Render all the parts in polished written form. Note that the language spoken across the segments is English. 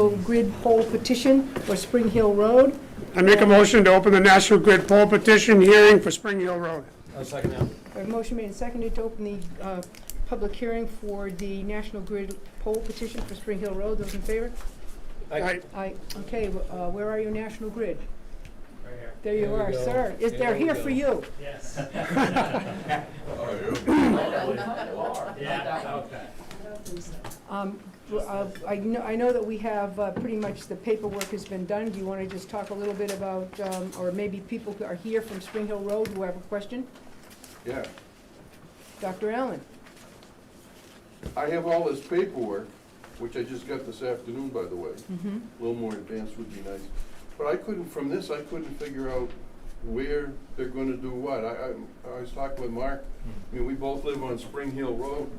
National Grid poll petition for Spring Hill Road. I make a motion to open the National Grid poll petition hearing for Spring Hill Road. I'll second that. A motion made and seconded to open the public hearing for the National Grid poll petition for Spring Hill Road. Those in favor? Aye. Aye. Okay, where are you, National Grid? Right here. There you There we are, go. sir. They're There we here go. for you. Yes. Yeah, okay. I know that we have pretty much the paperwork has been done. Do you want to just talk a little bit about, or maybe people who are here from Spring Hill Road who have a question? Yeah, Dr. Allen? I have all this paperwork, which I just got this afternoon, by the way. Mm-hmm. A little more advanced would be nice. But I couldn't, from this, I couldn't figure out where they're gonna do what. I was talking with Mark, I mean, we both live on Spring Hill Road,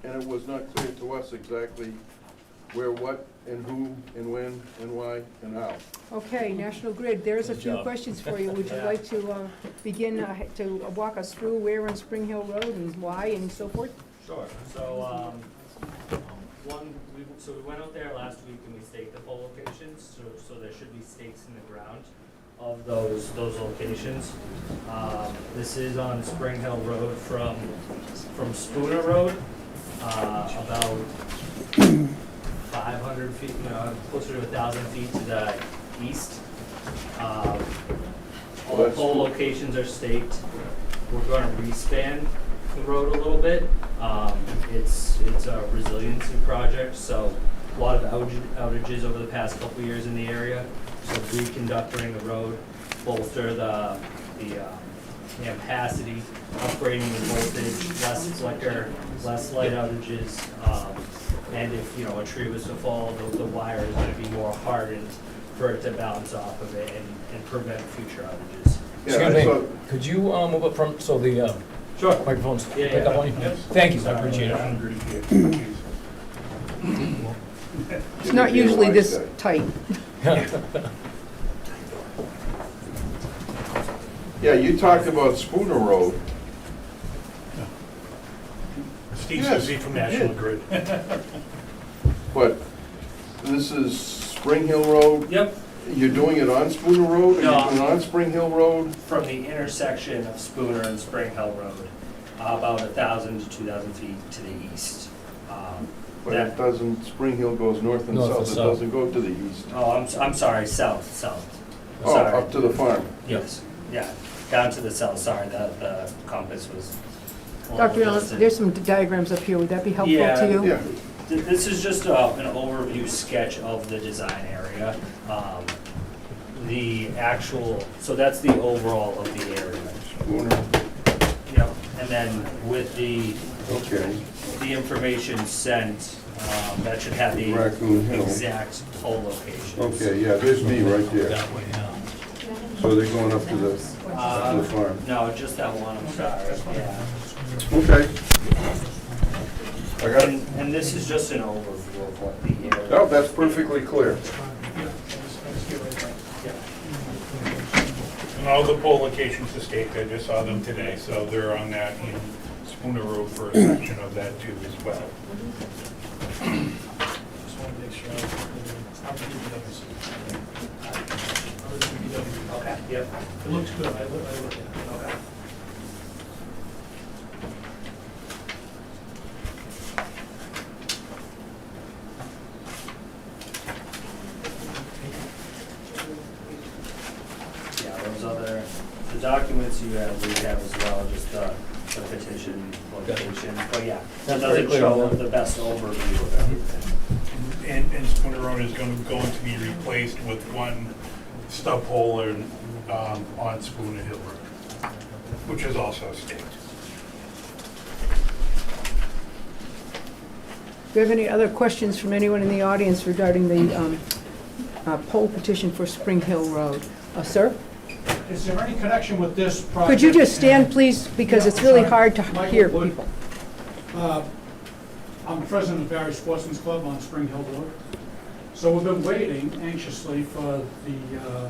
and it was not clear to us exactly where, what, and who, and when, and why, and how. Okay, National Grid, there's a Good few job. questions for you. Would you Yeah. like to begin to walk us through where on Spring Hill Road and why and so forth? Sure. So, we went out there last week and we staked the poll locations, so there should be stakes in the ground of those locations. This is on Spring Hill Road from Spooner Road, about 500 feet, closer to 1,000 feet to the east. All the poll locations are staked. We're gonna respan the road a little bit. It's a resiliency project, so a lot of outages over the past couple years in the area. So reconductoring the road, bolster the ampacity, upgrading the voltage, less flicker, less light outages. And if, a tree was to fall, the wire is gonna be more hardened for it to bounce off of it and prevent future outages. Excuse me, could you move up from, so the Sure. microphones Yeah, pick up yeah. on you? Yep. Thank you, I appreciate it. It's not usually this tight. Yeah, you talked about Spooner Road. Steve Yes, Suzie from you National did. Grid. But this is Spring Hill Road? Yep, You're doing it on Spooner Road? Or No. you're doing it on Spring Hill Road? from the intersection of Spooner and Spring Hill Road, about 1,000 to 2,000 feet to the east. But it doesn't, Spring Hill goes north and North south, and it south. doesn't go to the east. Oh, I'm sorry, south. Oh, Sorry. up to the farm. Yes, yeah, down to the south, sorry, the compass was. a little Dr. Allen, distant. there's some diagrams up here. Would that be helpful Yeah. to you? Yeah, This is just an overview sketch of the design area. The actual, so that's the overall of the area. Spooner, Yep, and then with the okay. information sent, that should have the Raccoon Hill. exact poll locations. Okay, yeah, there's me right there. That way, yeah. So they're going up to the farm. No, just that one, I'm sorry, yeah. Okay. I got it. And this is just an overview of what the area. No, that's perfectly clear. And all the poll locations are staked, I just saw them today, so they're on that in Spooner Road for a section of that too as well. Okay, yep. It looks good, I look at it. Okay. Yeah, those other, the documents we have as well, just the petition locations, but yeah, that That's very doesn't clear. show the best overview of everything. And Spooner Road is going to be replaced with one stub pole on Spooner Hill Road, which is also staked. Do you have any other questions from anyone in the audience regarding the poll petition for Spring Hill Road? Sir? Is there any connection with this project? Could you just stand, please, because it's really hard to Michael hear Wood. people. I'm president of Barre Sportsman's Club on Spring Hill Road. So we've been waiting anxiously for the,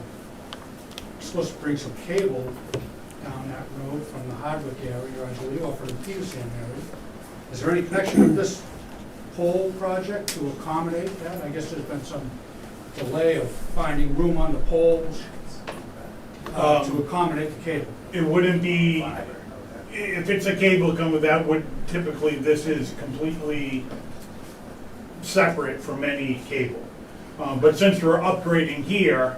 supposed to bring some cable down that road from the Hardwick area, I believe, or from the Peterson area. Is there any connection with this pole project to accommodate that? I guess there's been some delay of finding room on the poles to accommodate the cable? It wouldn't be, if it's a cable coming, that would, typically, this is completely separate from any cable. But since we're upgrading here,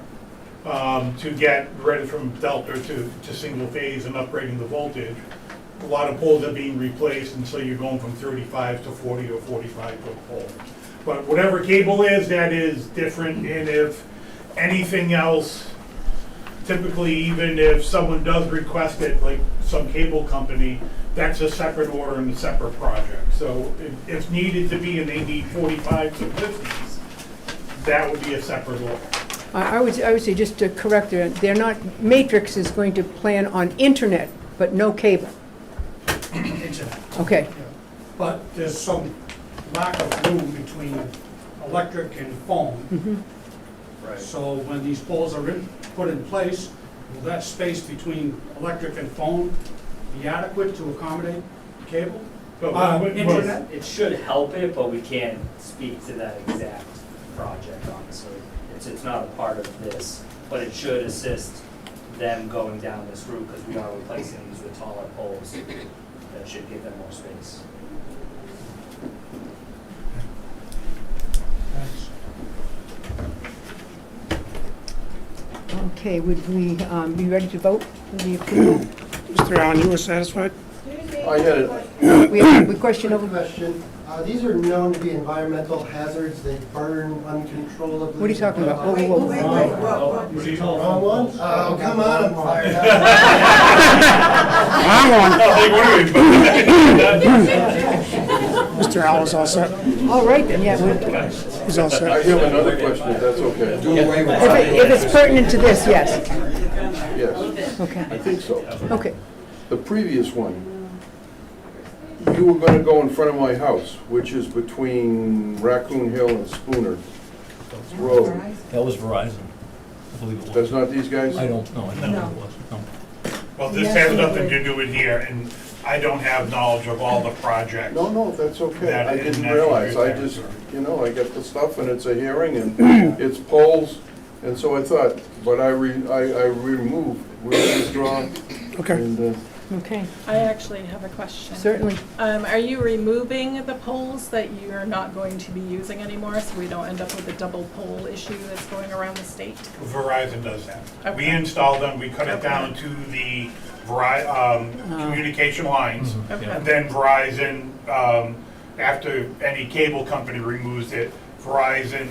to get ready from delta to single phase and upgrading the voltage, a lot of poles are being replaced, and so you're going from 35 to 40 or 45 foot pole. But whatever cable is, that is different, and if anything else, typically even if someone does request it, like some cable company, that's a separate order and a separate project. So if needed to be and they need 45s or 50s, that would be a separate order. I would say, just to correct it, they're not, Matrix is going to plan on internet, but no cable. Internet. Okay, Yeah. But there's some lack of room between electric and phone. Right. So when these poles are put in place, will that space between electric and phone be adequate to accommodate cable? Internet? It should help it, but we can't speak to that exact project, honestly. It's not a part of this, but it should assist them going down this route, because we are replacing these with taller poles. That should give them more space. Thanks. okay, would we be ready to vote for the approval? Mr. Allen, you were satisfied? I had it, We question over, Question. These are known to be environmental hazards. They burn uncontrollably. what are you talking about? Whoa, whoa, whoa. Wrong one? Oh, come on, I'm fired up. Mr. Allen's all set. All right, then, yeah, He's all I set. have another question, if that's okay. if it's pertinent to this, yes. Yes, Okay, I think so. okay. The previous one, you were gonna go in front of my house, which is between Raccoon Hill and Spooner Road. That was Verizon, I believe it was. That's not these guys? I don't know, I don't know what it was, no. Well, this has nothing to do with here, and I don't have knowledge of all the projects. No, that's okay. That I is didn't natural realize. I gas. just, I get the stuff and it's a hearing and it's polls. And so I thought, but I removed, withdrawn. Okay. And, Okay, I actually have a question. certainly. Are you removing the poles that you're not going to be using anymore, so we don't end up with a double pole issue that's going around the state? Verizon does that. We Okay. install them, we cut it Okay. down to the communication lines. Okay. And then Verizon, after any cable company removes it, Verizon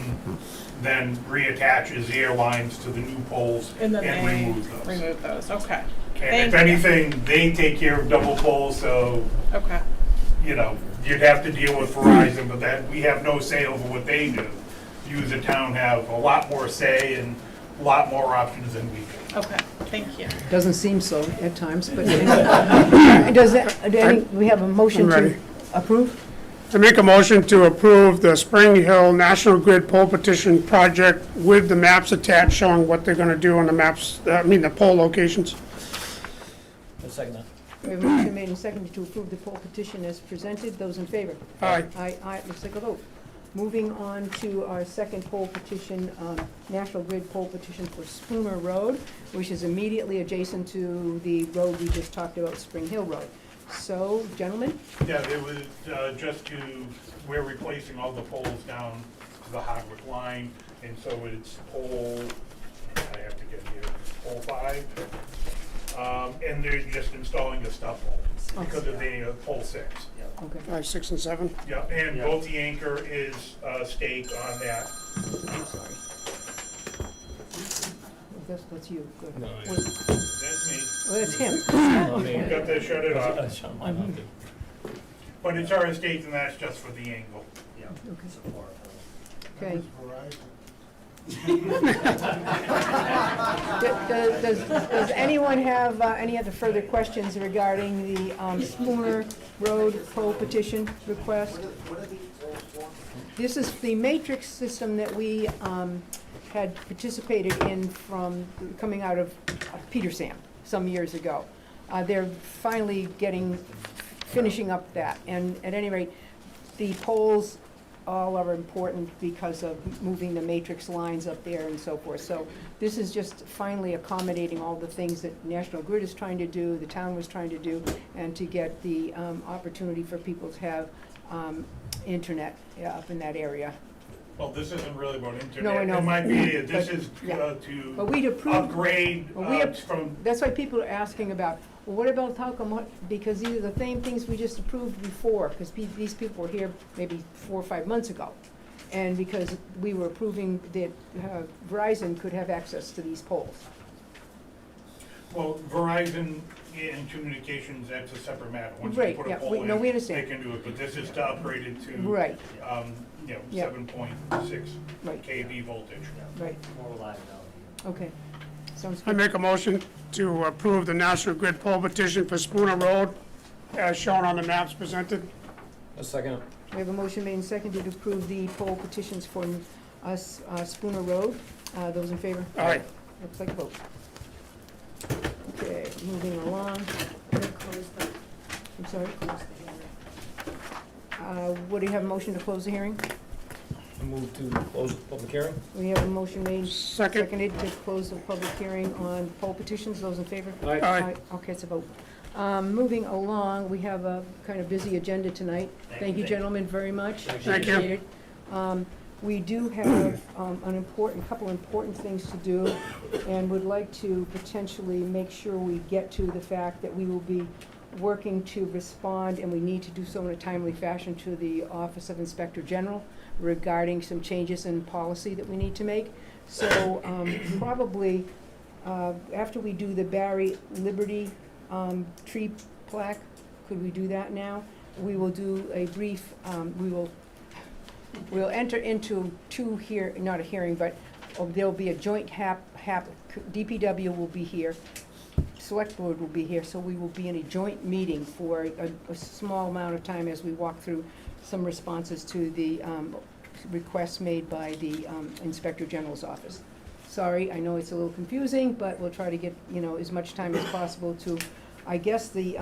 then reattaches their lines to the new poles And and then removes they those. remove those, okay. And if Thank you. anything, they take care of double poles, so, Okay, you'd have to deal with Verizon, but that, we have no say over what they do. You as a town have a lot more say and a lot more options than we do. okay, thank you. Doesn't seem so at times, but we have a motion I'm ready. to approve? I make a motion to approve the Spring Hill National Grid pole petition project with the maps attached showing what they're gonna do on the maps, the pole locations. A second that. We have a motion made and seconded to approve the poll petition as presented. Those in favor? Aye. Aye, looks like a vote. Moving on to our second poll petition, National Grid poll petition for Spooner Road, which is immediately adjacent to the road we just talked about, Spring Hill Road. So, gentlemen? Yeah, it was we're replacing all the poles down to the Hardwick line, and so it's pole, I have to get here, pole 5. And they're just installing a stub pole because of the pole 6. Okay. 5, 6, and 7. Yeah, and both the anchor is staked on that. I'm sorry. That's you, good. No, Well, That's me. that's him. We got to shut it off. That's on my mouth, too. But it's our estate, and that's just for the angle. Yeah, Okay. support. Okay. Verizon. Does anyone have any other further questions regarding the Spooner Road poll petition request? This is the matrix system that we had participated in from coming out of Peter Sam some years ago. They're finally finishing up that, and at any rate, the poles all are important because of moving the matrix lines up there and so forth. So this is just finally accommodating all the things that National Grid is trying to do, the town was trying to do, and to get the opportunity for people to have internet up in that area. Well, this isn't really about internet. No, I know. It might be, this But- is yeah. to But we'd approved. upgrade Well, we have- from, That's why people are asking about, well, what about how come, because these are the same things we just approved before, because these people were here maybe 4 or 5 months ago. And because we were approving that Verizon could have access to these poles. well, Verizon and communications, that's a separate matter. Once you Right, put a yeah, pole we- in, no, we understand. they can do it, but this is to upgrade it to, Right, Yeah. 7.6 right, kV voltage. right, More reliability. okay. Sounds I good. make a motion to approve the National Grid poll petition for Spooner Road as shown on the maps presented. A second. We have a motion made and seconded to approve the poll petitions for us, Spooner Road. Those in favor? Aye. Looks like a vote. Okay, moving along. I'm sorry? What do you have, a motion to close the hearing? I move to close the public hearing. We have a motion made, Second. seconded to close the public hearing on poll petitions. Those in favor? Aye. Okay, it's a vote. Moving along, we have a kind of busy agenda tonight. Thank you, gentlemen, very much. Thank you. Appreciate it. We do have couple important things to do, and would like to potentially make sure we get to the fact that we will be working to respond, and we need to do so in a timely fashion, to the Office of Inspector General regarding some changes in policy that we need to make. So probably after we do the Barre Liberty tree plaque, could we do that now? We will do a brief, we'll enter into not a hearing, but there'll be a joint DPW will be here, Selectboard will be here, so we will be in a joint meeting for a small amount of time as we walk through some responses to the requests made by the Inspector General's office. Sorry, I know it's a little confusing, but we'll try to get, as much time as possible to, I guess, the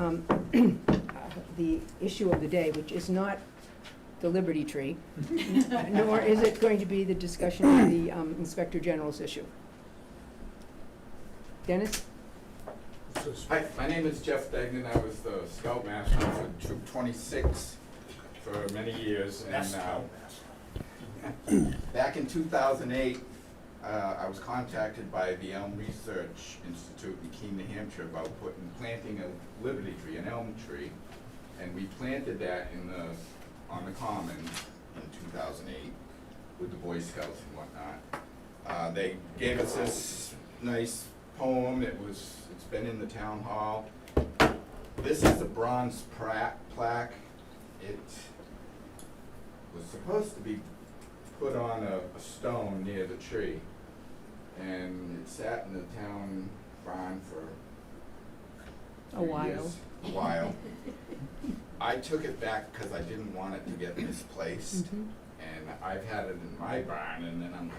issue of the day, which is not the Liberty Tree, nor is it going to be the discussion of the Inspector General's issue. Dennis? Hi, my name is Jeff Degnan. I was the Scoutmaster for Troop 26 for many years. And back in 2008, I was contacted by the Elm Research Institute in Keene, New Hampshire about planting a Liberty tree, an elm tree. And we planted that on the Common in 2008 with the Boy Scouts and whatnot. They gave us this nice poem. It's been in the town hall. This is a bronze plaque. It was supposed to be put on a stone near the tree, and it sat in the town barn for A while. years, a while. I took it back because I didn't want it to get misplaced, Mhm. and I've had it in my barn, and then I'm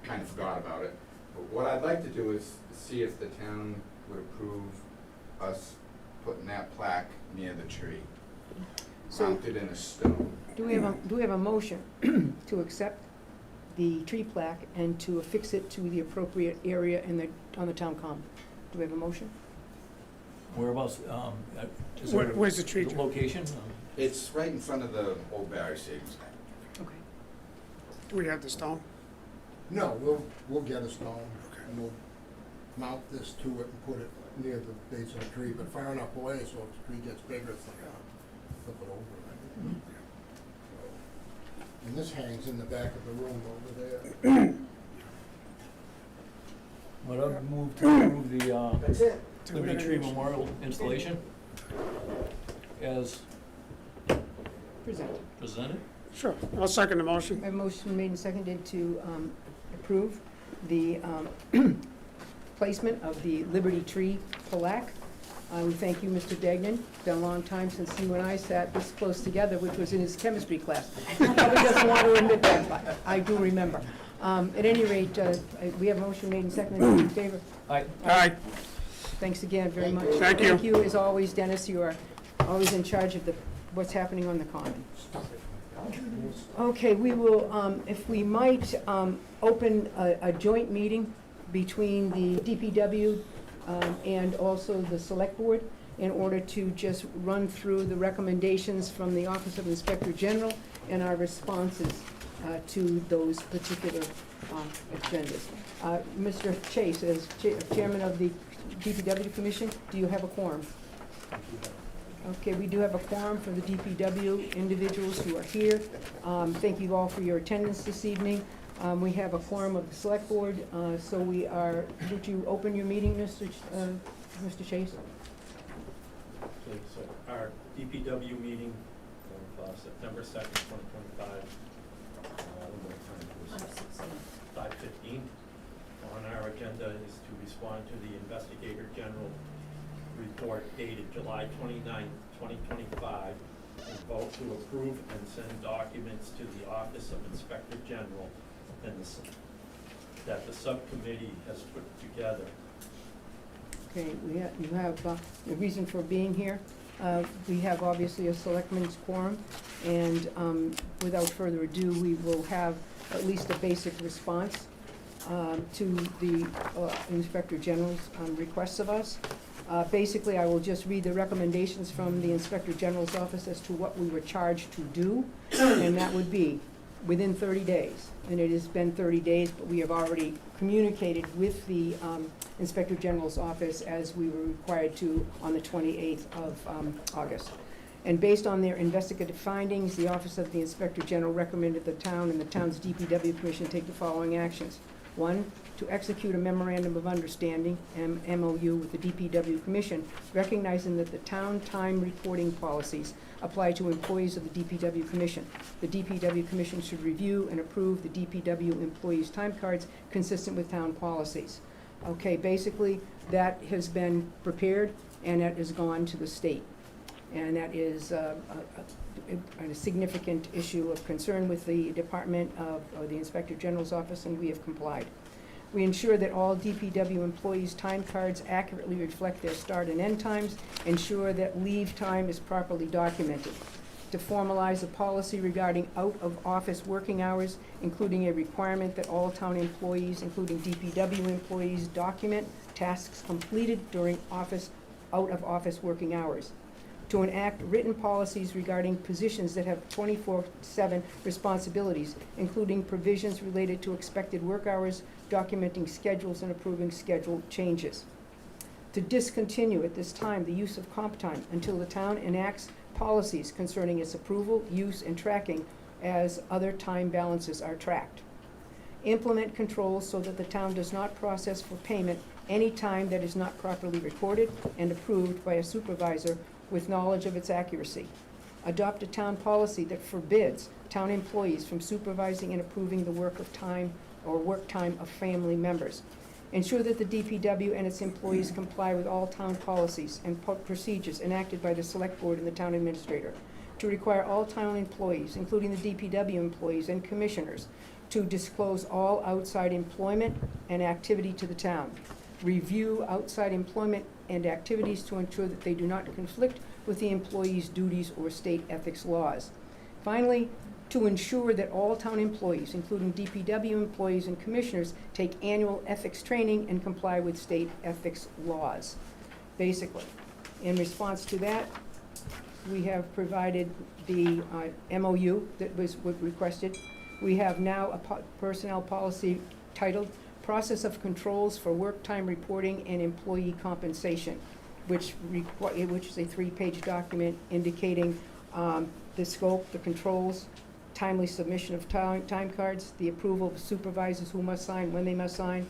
kind of forgot about it. But what I'd like to do is see if the town would approve us putting that plaque near the tree, So- mounted in a stone. Do we have a motion to accept the tree plaque and to affix it to the appropriate area on the town common? Do we have a motion? Whereabouts, is there Where's the tree? the location? It's right in front of the old Barre Savings Bank. Okay. Do we have the stone? No, we'll get a stone and we'll mount this to it and put it near the base of the tree, but far enough away so if the tree gets bigger, it's like, flip it over. Right? So, and this hangs in the back of the room over there. Would I move to approve the That's it. Liberty Tree Memorial installation as Presented. presented? Sure, I'll second the motion. I have a motion made and seconded to approve the placement of the Liberty Tree plaque. We thank you, Mr. Degnan. It's been a long time since you and I sat this close together, which was in his chemistry class. He probably doesn't want to admit that, but I do remember. At any rate, we have a motion made and seconded. All in favor? Aye. Aye. Thanks again very much. Thank you. Thank you, as always, Dennis. You are always in charge of what's happening on the common. Okay, we will, if we might, open a joint meeting between the DPW and also the Select Board in order to just run through the recommendations from the Office of Inspector General and our responses to those particular agendas. Mr. Chase, as Chairman of the DPW Commission, do you have a quorum? Okay, we do have a quorum for the DPW individuals who are here. Thank you all for your attendance this evening. We have a quorum of the Select Board, so we are, would you open your meeting, Mr. Chase? Okay, so our DPW meeting of September 2nd, 2025, what time is it? 5:15. On our agenda is to respond to the Investigator General report dated July 29th, 2025, and vote to approve and send documents to the Office of Inspector General and that the subcommittee has put together. Okay, you have the reason for being here. We have obviously a selectmen's quorum, and without further ado, we will have at least a basic response to the Inspector General's requests of us. Basically, I will just read the recommendations from the Inspector General's office as to what we were charged to do, and that would be within 30 days. And it has been 30 days, but we have already communicated with the Inspector General's office as we were required to on the 28th of August. And based on their investigative findings, the Office of the Inspector General recommended the town and the town's DPW Commission take the following actions. 1, to execute a memorandum of understanding, MOU, with the DPW Commission, recognizing that the town time reporting policies apply to employees of the DPW Commission. The DPW Commission should review and approve the DPW employees' time cards consistent with town policies. Okay, basically, that has been prepared and that has gone to the state. And that is a significant issue of concern with the Department of, or the Inspector General's office, and we have complied. We ensure that all DPW employees' time cards accurately reflect their start and end times, ensure that leave time is properly documented. To formalize a policy regarding out-of-office working hours, including a requirement that all town employees, including DPW employees, document tasks completed during out-of-office working hours. To enact written policies regarding positions that have 24/7 responsibilities, including provisions related to expected work hours, documenting schedules and approving schedule changes. To discontinue at this time the use of comp time until the town enacts policies concerning its approval, use, and tracking as other time balances are tracked. Implement controls so that the town does not process for payment any time that is not properly recorded and approved by a supervisor with knowledge of its accuracy. Adopt a town policy that forbids town employees from supervising and approving the work of time or work time of family members. Ensure that the DPW and its employees comply with all town policies and procedures enacted by the Select Board and the town administrator. To require all town employees, including the DPW employees and commissioners, to disclose all outside employment and activity to the town. Review outside employment and activities to ensure that they do not conflict with the employee's duties or state ethics laws. Finally, to ensure that all town employees, including DPW employees and commissioners, take annual ethics training and comply with state ethics laws. Basically, in response to that, we have provided the MOU that was requested. We have now a personnel policy titled Process of Controls for Work Time Reporting and Employee Compensation, which is a 3-page document indicating the scope, the controls, timely submission of time cards, the approval of supervisors who must sign, when they must sign,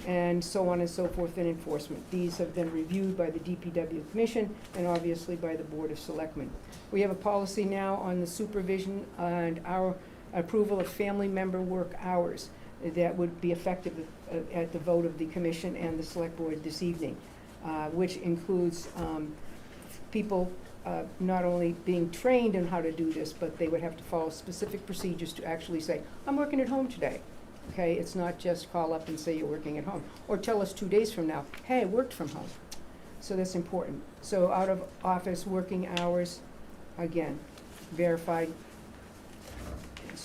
and so on and so forth, and enforcement. These have been reviewed by the DPW Commission and obviously by the Board of Selectmen. We have a policy now on the supervision and our approval of family member work hours that would be effective at the vote of the Commission and the Select Board this evening, which includes people not only being trained in how to do this, but they would have to follow specific procedures to actually say, I'm working at home today. Okay, it's not just call up and say you're working at home, or tell us 2 days from now, hey, I worked from home. So that's important. So out of office working hours, again, verified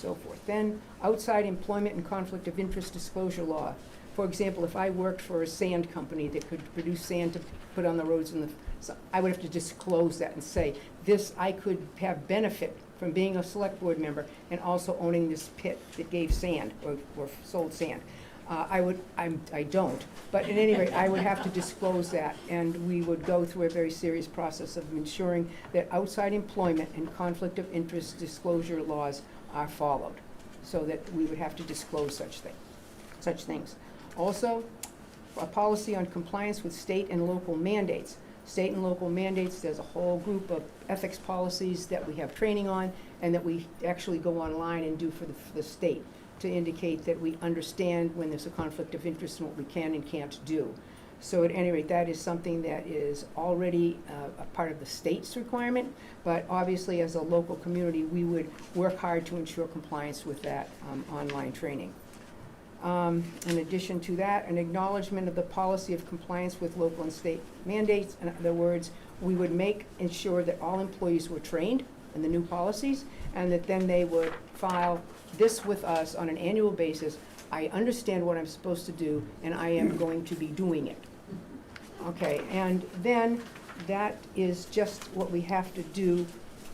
so forth. Then, outside employment and conflict of interest disclosure law. For example, if I worked for a sand company that could produce sand to put on the roads so I would have to disclose that and say, this, I could have benefit from being a select board member and also owning this pit that gave sand or sold sand. I don't, but at any rate, I would have to disclose that, and we would go through a very serious process of ensuring that outside employment and conflict of interest disclosure laws are followed, so that we would have to disclose such things. Also, a policy on compliance with state and local mandates. State and local mandates, there's a whole group of ethics policies that we have training on and that we actually go online and do for the state to indicate that we understand when there's a conflict of interest and what we can and can't do. So at any rate, that is something that is already a part of the state's requirement, but obviously as a local community, we would work hard to ensure compliance with that online training. In addition to that, an acknowledgement of the policy of compliance with local and state mandates. In other words, we would ensure that all employees were trained in the new policies, and that then they would file this with us on an annual basis. I understand what I'm supposed to do, and I am going to be doing it. Okay, and then that is just what we have to do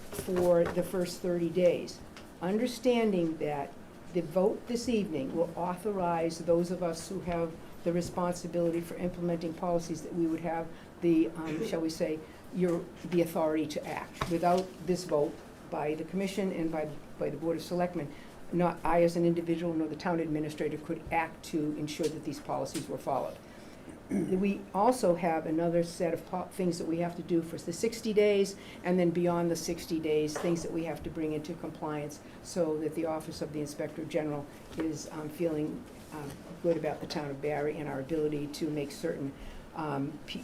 for the first 30 days. Understanding that the vote this evening will authorize those of us who have the responsibility for implementing policies that we would have the, shall we say, the authority to act. Without this vote by the commission and by the Board of Selectmen, not I as an individual nor the town administrator could act to ensure that these policies were followed. We also have another set of things that we have to do for the 60 days, and then beyond the 60 days, things that we have to bring into compliance so that the Office of the Inspector General is feeling good about the town of Barre and our ability to make certain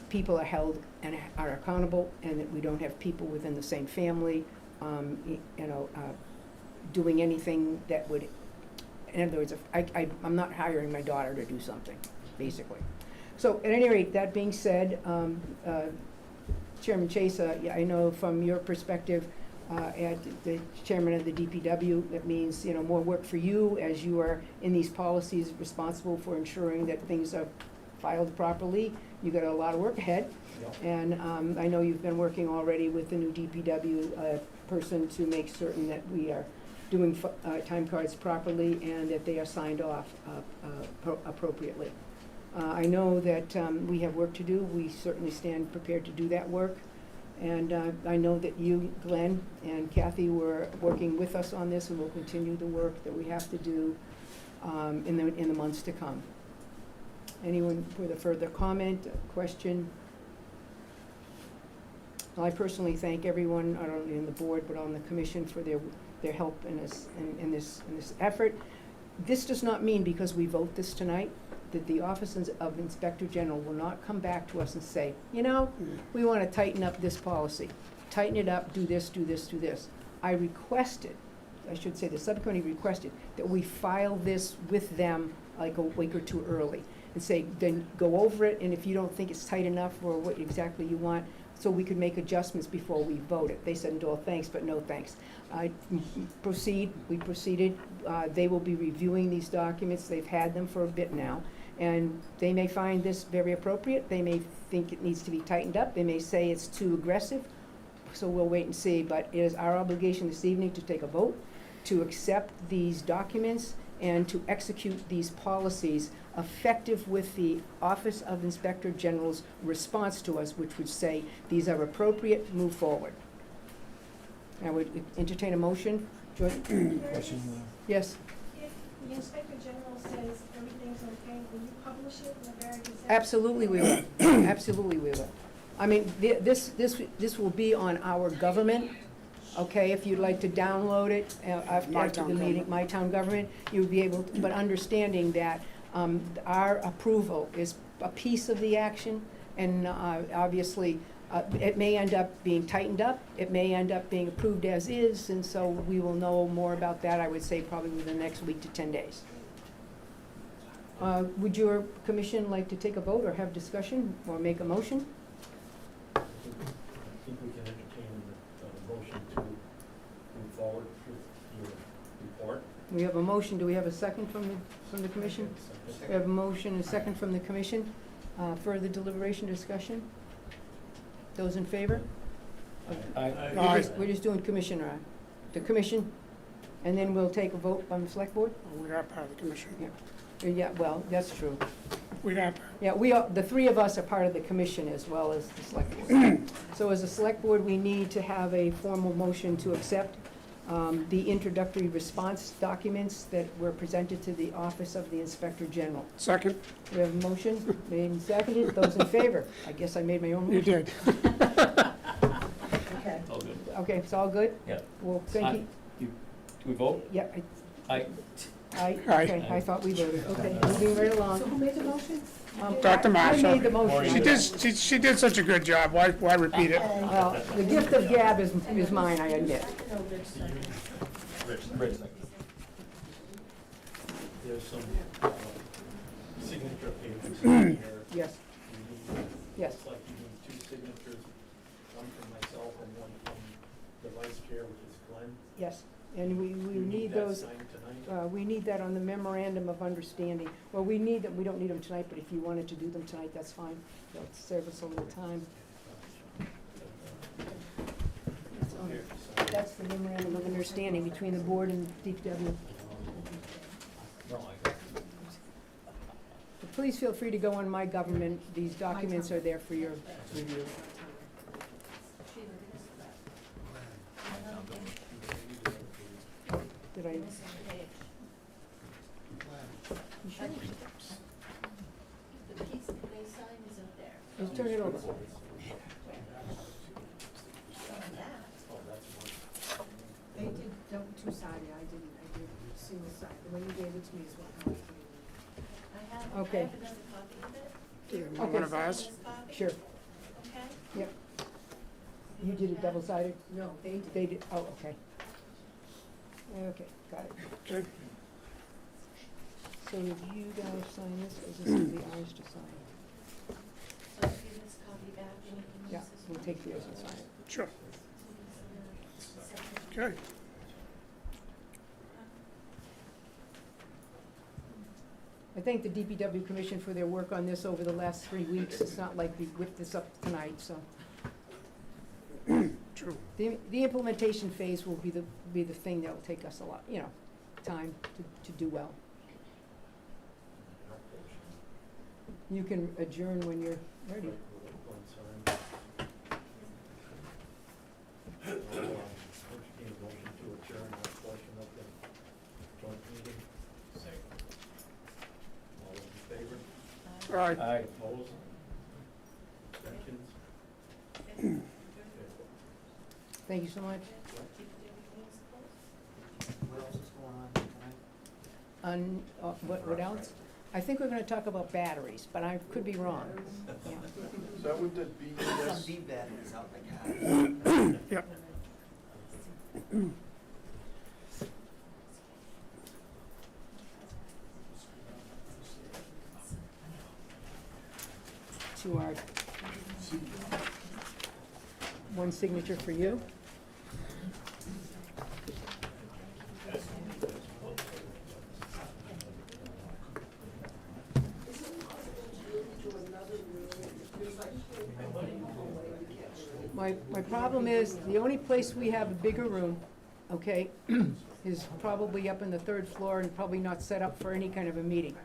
people are held and are accountable, and that we don't have people within the same family, doing anything that would, in other words, I'm not hiring my daughter to do something, basically. So at any rate, that being said, Chairman Chase, I know from your perspective, as the chairman of the DPW, that means, more work for you as you are in these policies responsible for ensuring that things are filed properly. You've got a lot of work ahead. And I know you've been working already with the new DPW person to make certain that we are doing time cards properly and that they are signed off appropriately. I know that we have work to do. We certainly stand prepared to do that work. And I know that you, Glenn, and Kathy were working with us on this, and will continue the work that we have to do in the months to come. Anyone with a further comment, question? Well, I personally thank everyone, not only in the board, but on the commission for their help in this effort. This does not mean, because we vote this tonight, that the Office of Inspector General will not come back to us and say, we want to tighten up this policy. Tighten it up, do this, do this, do this. I should say the subcommittee requested that we file this with them like a week or two early and say, then go over it, and if you don't think it's tight enough or what exactly you want, so we could make adjustments before we vote it. They said, no thanks, but no thanks. We proceeded. They will be reviewing these documents. They've had them for a bit now. And they may find this very appropriate. They may think it needs to be tightened up. They may say it's too aggressive. So we'll wait and see. But it is our obligation this evening to take a vote, to accept these documents, and to execute these policies effective with the Office of Inspector General's response to us, which would say these are appropriate, move forward. I would entertain a motion. Yes? If the Inspector General says everything's okay, will you publish it in the Barre Gazette? Absolutely we will. Absolutely we will. I mean, this will be on our government, okay? If you'd like to download it after the meeting, My Town Government, you'll be able to, but understanding that our approval is a piece of the action, and obviously it may end up being tightened up, it may end up being approved as is, and so we will know more about that, I would say, probably within the next week to 10 days. Would your commission like to take a vote or have discussion or make a motion? I think we can entertain the motion to move forward with your report. We have a motion, do we have a second from the commission? We have a motion and a second from the commission. Further deliberation, discussion? Those in favor? Aye. We're just doing the commission, and then we'll take a vote on the select board? We are part of the commission. Yeah, well, that's true. We are, Yeah, the three of us are part of the commission as well as the select board. So as a select board, we need to have a formal motion to accept the introductory response documents that were presented to the Office of the Inspector General. second, We have a motion made and seconded. Those in favor? I guess I made my own you motion. did. Okay. All good. Okay, it's all good? Yeah. Well, thank you. Do we vote? Yeah, Aye. I, Aye. okay, I thought we voted. Okay, moving right along. So who made the motion? Dr. I Marshall. made the motion. She did such a good job, why repeat it? Well, the gift of gab is mine, I admit. Rich. There's some signature pages here. Yes, yes. It's like you need two signatures, one from myself and one from the vice chair, which is Glenn. Yes, and we You need that those, signed tonight? we need that on the memorandum of understanding. Well, we need them, we don't need them tonight, but if you wanted to do them tonight, that's fine. That'll save us a little time. That's the memorandum of understanding between the board and DPW. No, I got But please feel free to go on My Government. These documents are there for your review. Did I? You sure? The piece that they signed is up there. Let's turn it over. They did, two-sided, I did single side, the way you gave it to me is what I gave you. I have, Okay. another copy of it. Do you want one of ours? This copy? Sure. Okay? Yep. You did it double-sided? No, they did. They did, oh, okay. Okay, got it. Okay. So did you guys sign this, or is this gonna be ours to sign? So give this copy back and you can Yeah, use this we'll one. take yours and sign it. Sure, Separate. okay. I thank the DPW Commission for their work on this over the last 3 weeks. It's not like we whipped this up tonight, so. True. The implementation phase will be the thing that'll take us a lot, time to do well. You can adjourn when you're ready. Entertain a motion to adjourn that portion of the joint meeting. All those in favor? All right. Aye. Opposed? Abstentions? Thank you so much. What else is going on tonight? What else? I think we're gonna talk about batteries, but I could be wrong. Yeah. Is that what that Some BES? B batteries out in the car. Yep. To our, one signature for you. My problem is, the only place we have a bigger room, okay, is probably up on the 3rd floor and probably not set up for any kind of a meeting.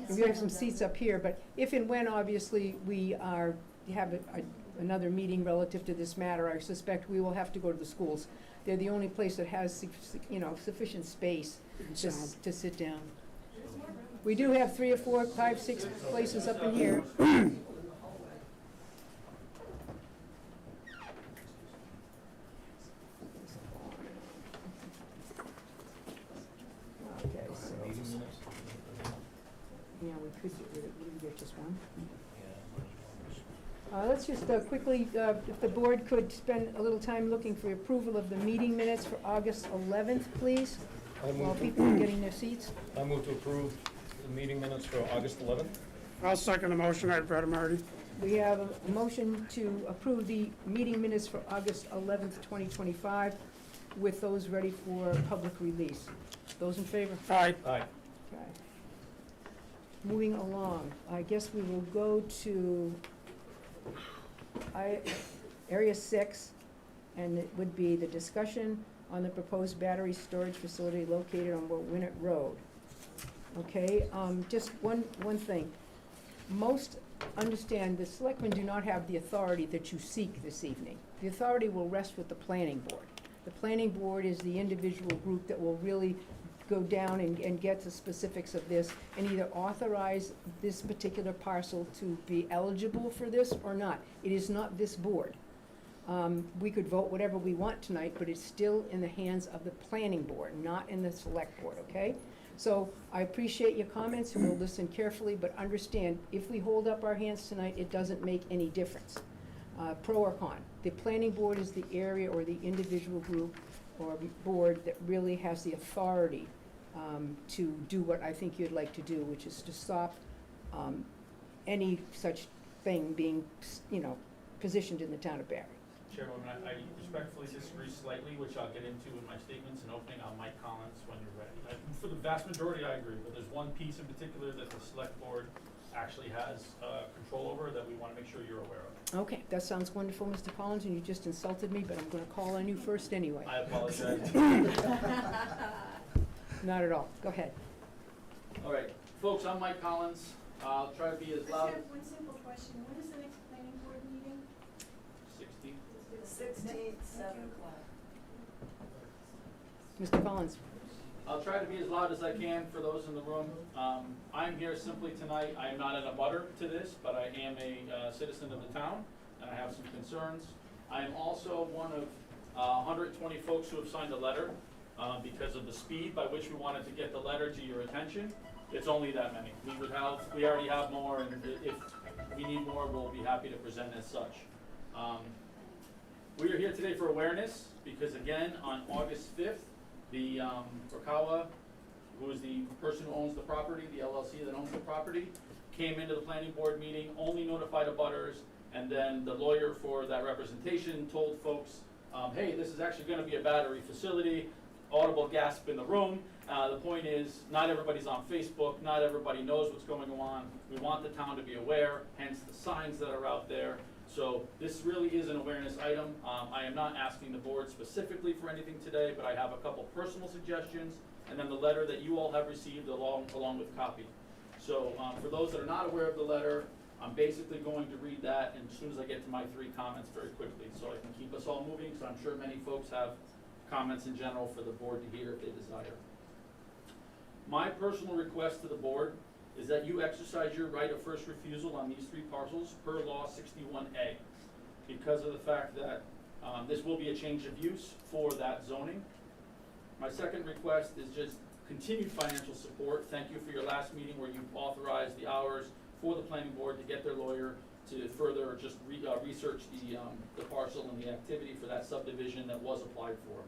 We have some seats up here, but if and when, obviously, we have another meeting relative to this matter, I suspect we will have to go to the schools. They're the only place that has, sufficient space to sit down. We do have 3 or 4, 5, 6 places up in here. Okay, so, Meeting minutes? yeah, we could get rid of, we can get just one. Let's just quickly, if the board could spend a little time looking for approval of the meeting minutes for August 11th, please, while people are getting their seats. I move to approve the meeting minutes for August 11th. I'll second the motion, I've read them already. We have a motion to approve the meeting minutes for August 11th, 2025. with those ready for public release. Those in favor? Aye. Aye. Okay. Moving along, I guess we will go to Area 6, and it would be the discussion on the proposed battery storage facility located on Wauwinet Rd. Okay, just one thing. Most understand the selectmen do not have the authority that you seek this evening. The authority will rest with the planning board. The planning board is the individual group that will really go down and get the specifics of this and either authorize this particular parcel to be eligible for this or not. It is not this board. We could vote whatever we want tonight, but it's still in the hands of the planning board, not in the select board, okay? So I appreciate your comments and we'll listen carefully, but understand, if we hold up our hands tonight, it doesn't make any difference. Pro or con. The planning board is the area or the individual group or board that really has the authority to do what I think you'd like to do, which is to stop any such thing being, positioned in the town of Barre. Chairwoman, I respectfully disagree slightly, which I'll get into in my statements and opening on Mike Collins when you're ready. For the vast majority, I agree, but there's one piece in particular that the select board actually has control over that we want to make sure you're aware of. Okay, that sounds wonderful, Mr. Collins, and you just insulted me, but I'm gonna call on you first anyway. I apologize. Not at all. Go ahead. All right, folks, I'm Mike Collins. I'll try to be as loud. One simple question, when is the next planning board meeting? 60. The 16th, 7 o'clock. Mr. Collins. I'll try to be as loud as I can for those in the room. I'm here simply tonight. I am not an abutter to this, but I am a citizen of the town, and I have some concerns. I am also one of 120 folks who have signed a letter because of the speed by which we wanted to get the letter to your attention. It's only that many. We already have more, and if we need more, we'll be happy to present as such. We are here today for awareness because, again, on August 5th, the Rakawa, who is the person who owns the property, the LLC that owns the property, came into the planning board meeting, only notified abutters, and then the lawyer for that representation told folks, hey, this is actually going to be a battery facility. Audible gasp in the room. The point is, not everybody's on Facebook, not everybody knows what's going on. We want the town to be aware, hence the signs that are out there. So this really is an awareness item. I am not asking the board specifically for anything today, but I have a couple personal suggestions, and then the letter that you all have received along with copy. So for those that are not aware of the letter, I'm basically going to read that, and as soon as I get to my 3 comments very quickly, so I can keep us all moving, because I'm sure many folks have comments in general for the board to hear if they desire. My personal request to the board is that you exercise your right of first refusal on these 3 parcels per law 61A, because of the fact that this will be a change of use for that zoning. My second request is just continued financial support. Thank you for your last meeting where you authorized the hours for the planning board to get their lawyer to further just research the parcel and the activity for that subdivision that was applied for.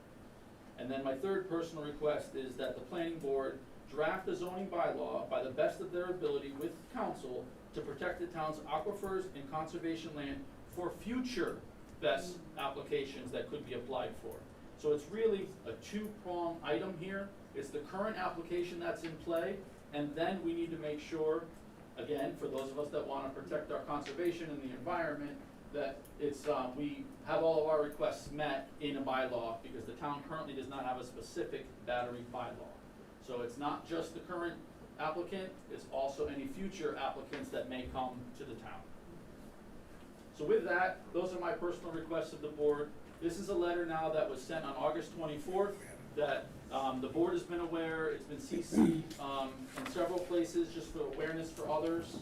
And then my third personal request is that the planning board draft a zoning bylaw by the best of their ability with council to protect the town's aquifers and conservation land for future best applications that could be applied for. So it's really a 2-prong item here. It's the current application that's in play, and then we need to make sure, again, for those of us that want to protect our conservation and the environment, that it's we have all of our requests met in a bylaw, because the town currently does not have a specific battery bylaw. So it's not just the current applicant, it's also any future applicants that may come to the town. So with that, those are my personal requests of the board. This is a letter now that was sent on August 24th that the board has been aware. It's been CC'd in several places just for awareness for others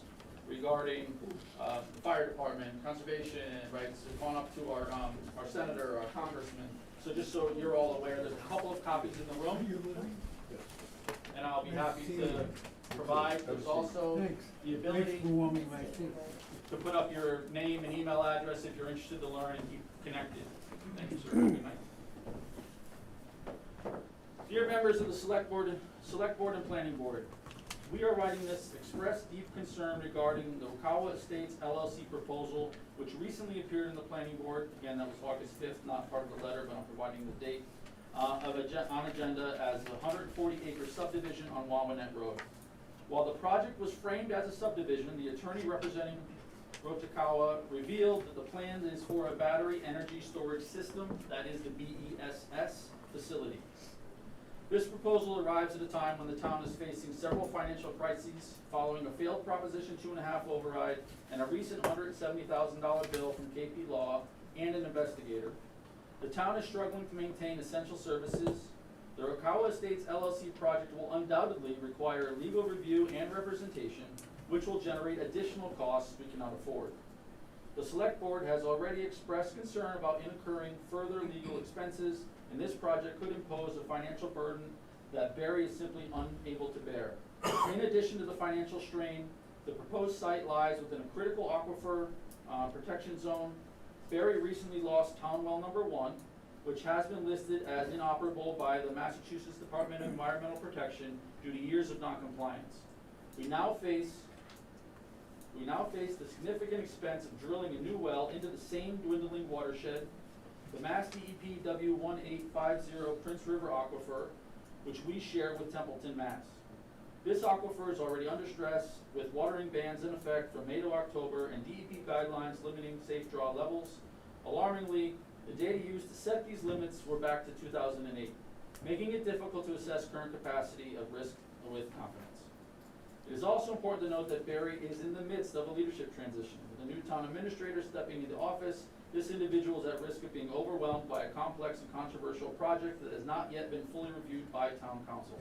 regarding the fire department, conservation, right? It's gone up to our senator, our congressman. So just so you're all aware, there's a couple of copies in the room, and I'll be happy to provide. There's also the ability to put up your name and email address if you're interested to learn and keep connected. Thank you, sir. Good night. Dear members of the Select Board and Planning Board, we are writing this express deep concern regarding the Wauwinet Estates LLC proposal, which recently appeared in the Planning Board. Again, that was August 5th, not part of the letter, but I'm providing the date. on agenda as the 140-acre subdivision on Wauwinet Road. While the project was framed as a subdivision, the attorney representing Rotakawa revealed that the plan is for a battery energy storage system, that is the BESS facility. This proposal arrives at a time when the town is facing several financial crises following a failed Proposition 2.5 override and a recent $170,000 bill from KP Law and an investigator. The town is struggling to maintain essential services. The Rotakawa Estates LLC project will undoubtedly require a legal review and representation, which will generate additional costs we cannot afford. The Select Board has already expressed concern about incurring further legal expenses, and this project could impose a financial burden that Barre is simply unable to bear. In addition to the financial strain, the proposed site lies within a critical aquifer protection zone. Barre recently lost Town Well Number 1, which has been listed as inoperable by the Massachusetts Department of Environmental Protection due to years of noncompliance. We now face the significant expense of drilling a new well into the same dwindling watershed, the Mass DEP W1850 Prince River Aquifer, which we share with Templeton, Mass. This aquifer is already under stress, with watering bans in effect from May to October and DEP guidelines limiting safe draw levels. Alarmingly, the data used to set these limits were back to 2008, making it difficult to assess current capacity of risk with confidence. It is also important to note that Barre is in the midst of a leadership transition. With a new town administrator stepping into office, this individual is at risk of being overwhelmed by a complex and controversial project that has not yet been fully reviewed by town council.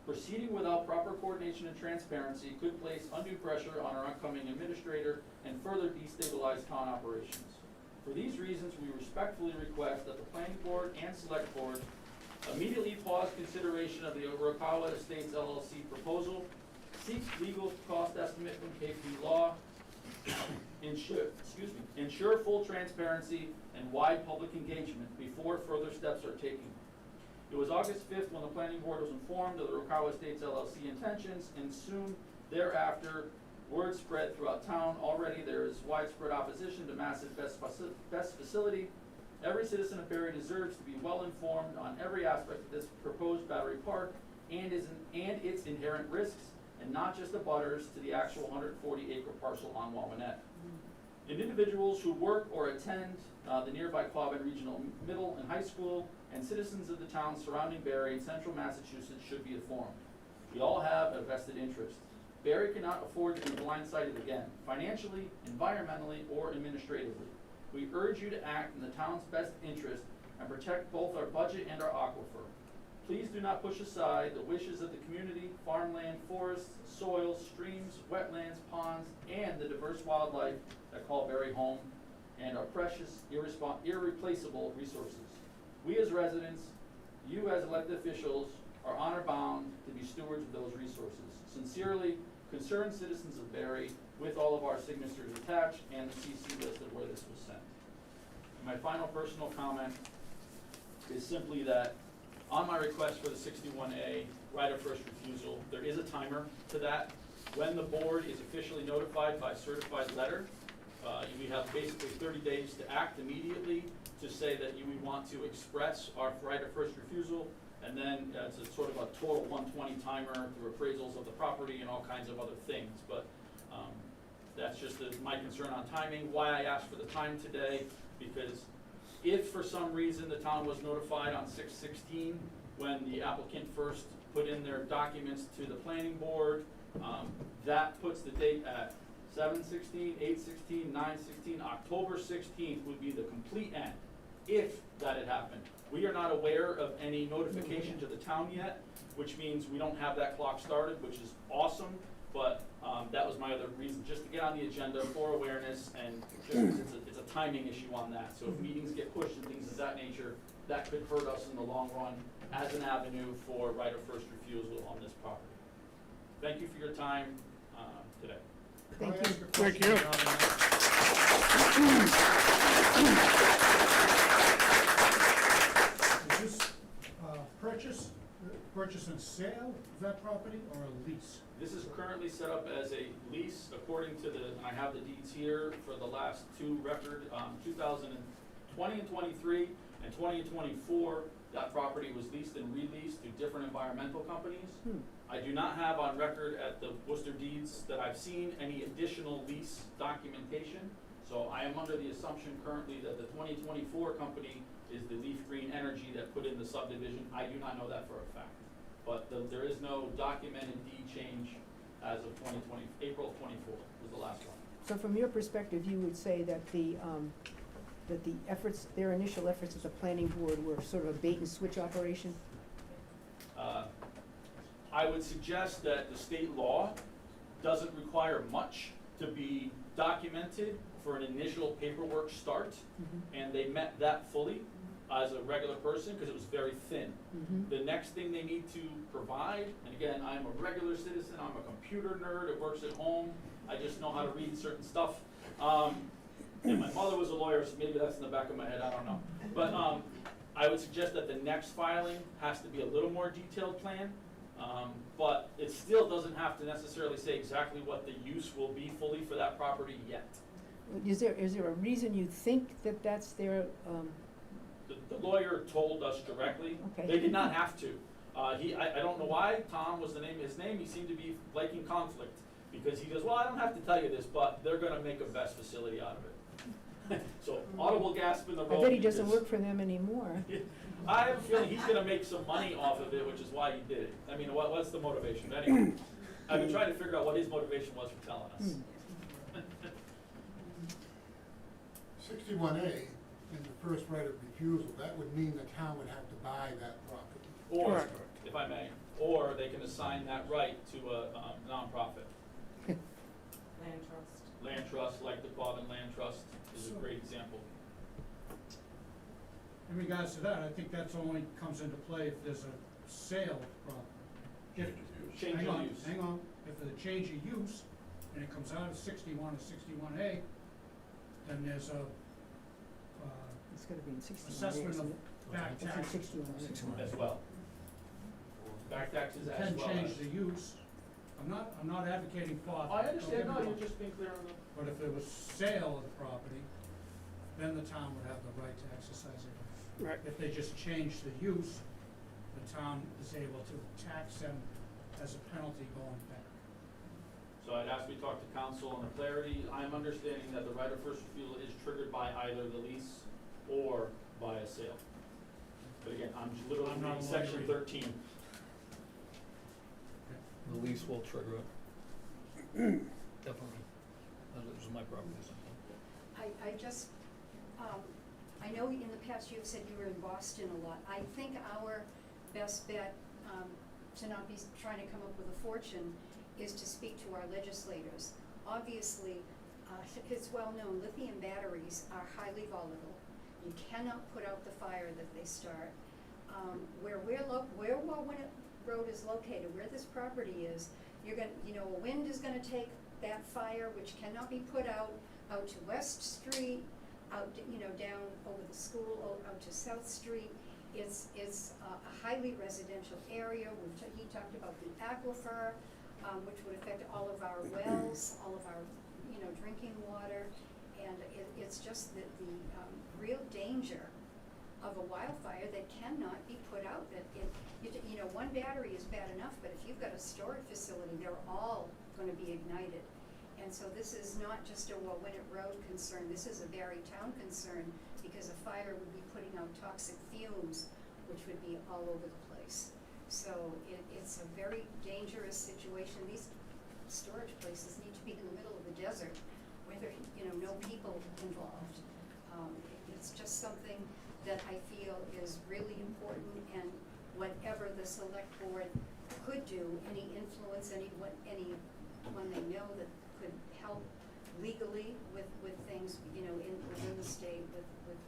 Proceeding without proper coordination and transparency could place undue pressure on our upcoming administrator and further destabilize town operations. For these reasons, we respectfully request that the Planning Board and Select Board immediately pause consideration of the Rotakawa Estates LLC proposal, seek legal cost estimate from KP Law, ensure full transparency and wide public engagement before further steps are taken. It was August 5th when the Planning Board was informed of the Rotakawa Estates LLC intentions, and soon thereafter, word spread throughout town. Already there is widespread opposition to massive BESS facility. Every citizen of Barre deserves to be well informed on every aspect of this proposed battery park and its inherent risks, and not just the abutters to the actual 140-acre parcel on Wauwinet. And individuals who work or attend the nearby Quabbin Regional Middle and High School and citizens of the towns surrounding Barre and central Massachusetts should be informed. We all have a vested interest. Barre cannot afford to be blindsided again, financially, environmentally, or administratively. We urge you to act in the town's best interest and protect both our budget and our aquifer. Please do not push aside the wishes of the community, farmland, forests, soils, streams, wetlands, ponds, and the diverse wildlife that call Barre home, and our precious, irreplaceable resources. We as residents, you as elected officials, are honor-bound to be stewards of those resources. Sincerely, concerned citizens of Barre, with all of our signatures attached and the CC list of where this was sent. And my final personal comment is simply that on my request for the 61A right of first refusal, there is a timer to that. When the board is officially notified by certified letter, we have basically 30 days to act immediately to say that we want to express our right of first refusal, and then it's a sort of a total 120 timer through appraisals of the property and all kinds of other things. But that's just my concern on timing. Why I asked for the time today, because if for some reason the town was notified on 6/16 when the applicant first put in their documents to the planning board, that puts the date at 7/16, 8/16, 9/16, October 16th would be the complete end, if that had happened. We are not aware of any notification to the town yet, which means we don't have that clock started, which is awesome, but that was my other reason, just to get on the agenda for awareness, and just it's a timing issue on that. So if meetings get pushed and things of that nature, that could hurt us in the long run as an avenue for right of first refusal on this property. Thank you for your time today. Thank you. Thank you. Is this purchase and sale of that property, or a lease? This is currently set up as a lease according to and I have the deeds here for the last two record, 2020 and 23 and 20 and 24. That property was leased and released to different environmental companies. Hmm. I do not have on record at the Worcester deeds that I've seen any additional lease documentation. So I am under the assumption currently that the 2024 company is the Leaf Green Energy that put in the subdivision. I do not know that for a fact. But there is no documented deed change as of 2020, April of 24 was the last one. So from your perspective, you would say that the efforts, their initial efforts at the planning board were sort of a bait and switch operation? I would suggest that the state law doesn't require much to be documented for an initial paperwork start, and they met that fully as a regular person because it was very thin. The next thing they need to provide, and again, I'm a regular citizen, I'm a computer nerd that works at home, I just know how to read certain stuff. And my mother was a lawyer, so maybe that's in the back of my head, I don't know. But I would suggest that the next filing has to be a little more detailed plan. But it still doesn't have to necessarily say exactly what the use will be fully for that property yet. Is there a reason you think that that's their, The lawyer told us directly. Okay. They did not have to. I don't know why, Tom was his name, he seemed to be liking conflict. Because he goes, well, I don't have to tell you this, but they're gonna make a best facility out of it. So audible gasp in the room. I bet he doesn't because- work for them anymore. I have a feeling he's gonna make some money off of it, which is why he did it. I mean, what's the motivation? Anyway, I've been trying to figure out what his motivation was for telling us. 61A is the first right of refusal. That would mean the town would have to buy that property. Or, Correct. if I may, or they can assign that right to a nonprofit. Land trust. Land trust, like the Quabbin Land Trust is a great example. In regards to that, I think that's only comes into play if there's a sale of property. Change Hang of on, use. hang on, if there's a change of use, and it comes out of 61 or 61A, then there's a, It's gonna be in 61. assessment isn't of it? back It's in tax. 61. As well. Back taxes as Can well change as. the use. I'm not advocating for. I understand, no, don't get me you're wrong. just being clear on the. But if there was sale of the property, then the town would have the right to exercise it. Right. If they just change the use, the town is able to tax them as a penalty going back. So I'd ask we talk to council on the clarity. I'm understanding that the right of first refusal is triggered by either the lease or by a sale. But again, I'm literally I'm not reading a lawyer section either. 13. The lease will trigger it. Definitely. That was my property. I just, I know in the past you've said you were in Boston a lot. I think our best bet, to not be trying to come up with a fortune, is to speak to our legislators. Obviously, it's well known, lithium batteries are highly volatile. You cannot put out the fire that they start. Where Wauwinet Rd is located, where this property is, you're gonna, a wind is gonna take that fire, which cannot be put out to West Street, out, down over the school, out to South Street. It's a highly residential area. He talked about the aquifer, which would affect all of our wells, all of our, drinking water. And it's just the real danger of a wildfire that cannot be put out. One battery is bad enough, but if you've got a storage facility, they're all going to be ignited. And so this is not just a Wauwinet Rd concern, this is a Barre town concern, because a fire would be putting out toxic fumes, which would be all over the place. So it's a very dangerous situation. These storage places need to be in the middle of the desert, where there, no people involved. It's just something that I feel is really important, and whatever the select board could do, any influence, anyone they know that could help legally with things, within the state with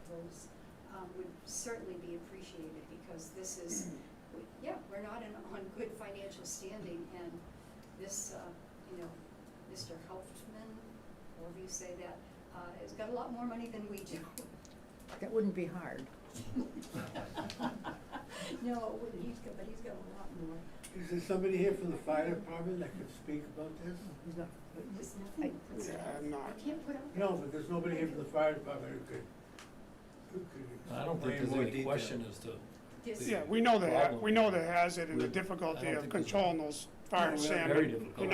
those, would certainly be appreciated, because this is, we're not on good financial standing, and this, Mr. Hoffman, however you say that, has got a lot more money than we do. That wouldn't be hard. No, it wouldn't, but he's got a lot more. Is there somebody here from the fire department that could speak about this? He's not, There's nothing. Yeah, I'm not. I can't put out. No, but there's nobody here from the fire department who could I don't think explain there's more any detail. question as to this. Yeah, we know the hazard and the difficulty of controlling those fire sand. Very difficult. And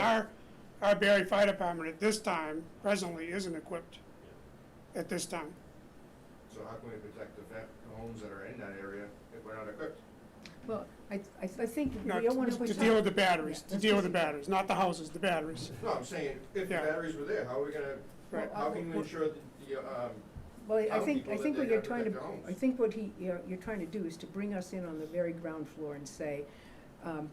our Barre Fire Department at this time, presently, isn't equipped at this time. So how can we protect the homes that are in that area if we're not equipped? Well, I think we No, don't want to to. deal with the batteries, to deal with the batteries, not the houses, the batteries. No, I'm saying, if the Yeah. batteries were there, how are we gonna, Right. how can we ensure that the, Well, I tell think people that what they you're gotta trying protect to, their homes? I think what you're trying to do is to bring us in on the very ground floor and say,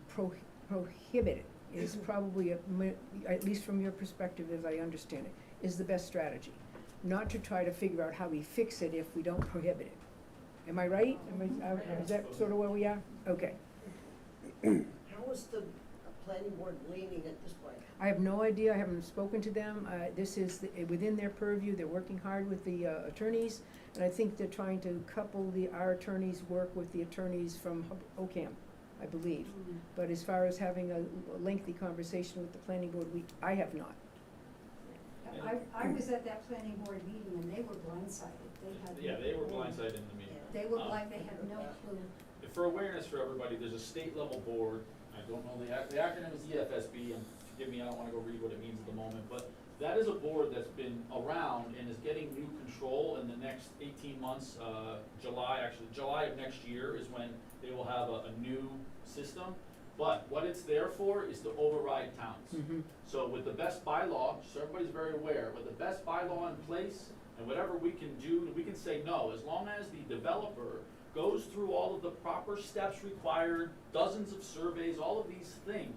prohibit it is probably, at least from your perspective, as I understand it, is the best strategy. Not to try to figure out how we fix it if we don't prohibit it. Am I right? Is that sort of where we are? Okay. How is the planning board leaning at this point? I have no idea, I haven't spoken to them. This is within their purview, they're working hard with the attorneys, and I think they're trying to couple our attorneys' work with the attorneys from OCAM, I believe. But as far as having a lengthy conversation with the planning board, I have not. I was at that planning board meeting and they were blindsided. They were blindsided in the meeting. They were like, they had no clue. For awareness for everybody, there's a state level board, I don't know, the acronym is EFSB, and forgive me, I don't wanna go read what it means at the moment, but that is a board that's been around and is getting new control in the next 18 months, July of next year is when they will have a new system. But what it's there for is to override towns. So with the best bylaw, so everybody's very aware, with the best bylaw in place, and whatever we can do, we can say no, as long as the developer goes through all of the proper steps required, dozens of surveys, all of these things,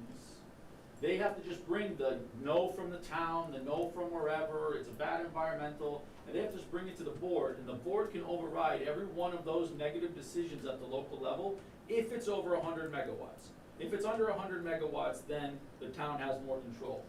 they have to just bring the no from the town, the no from wherever, it's a bad environmental, and they have to just bring it to the board, and the board can override every one of those negative decisions at the local level if it's over 100 megawatts. If it's under 100 megawatts, then the town has more control.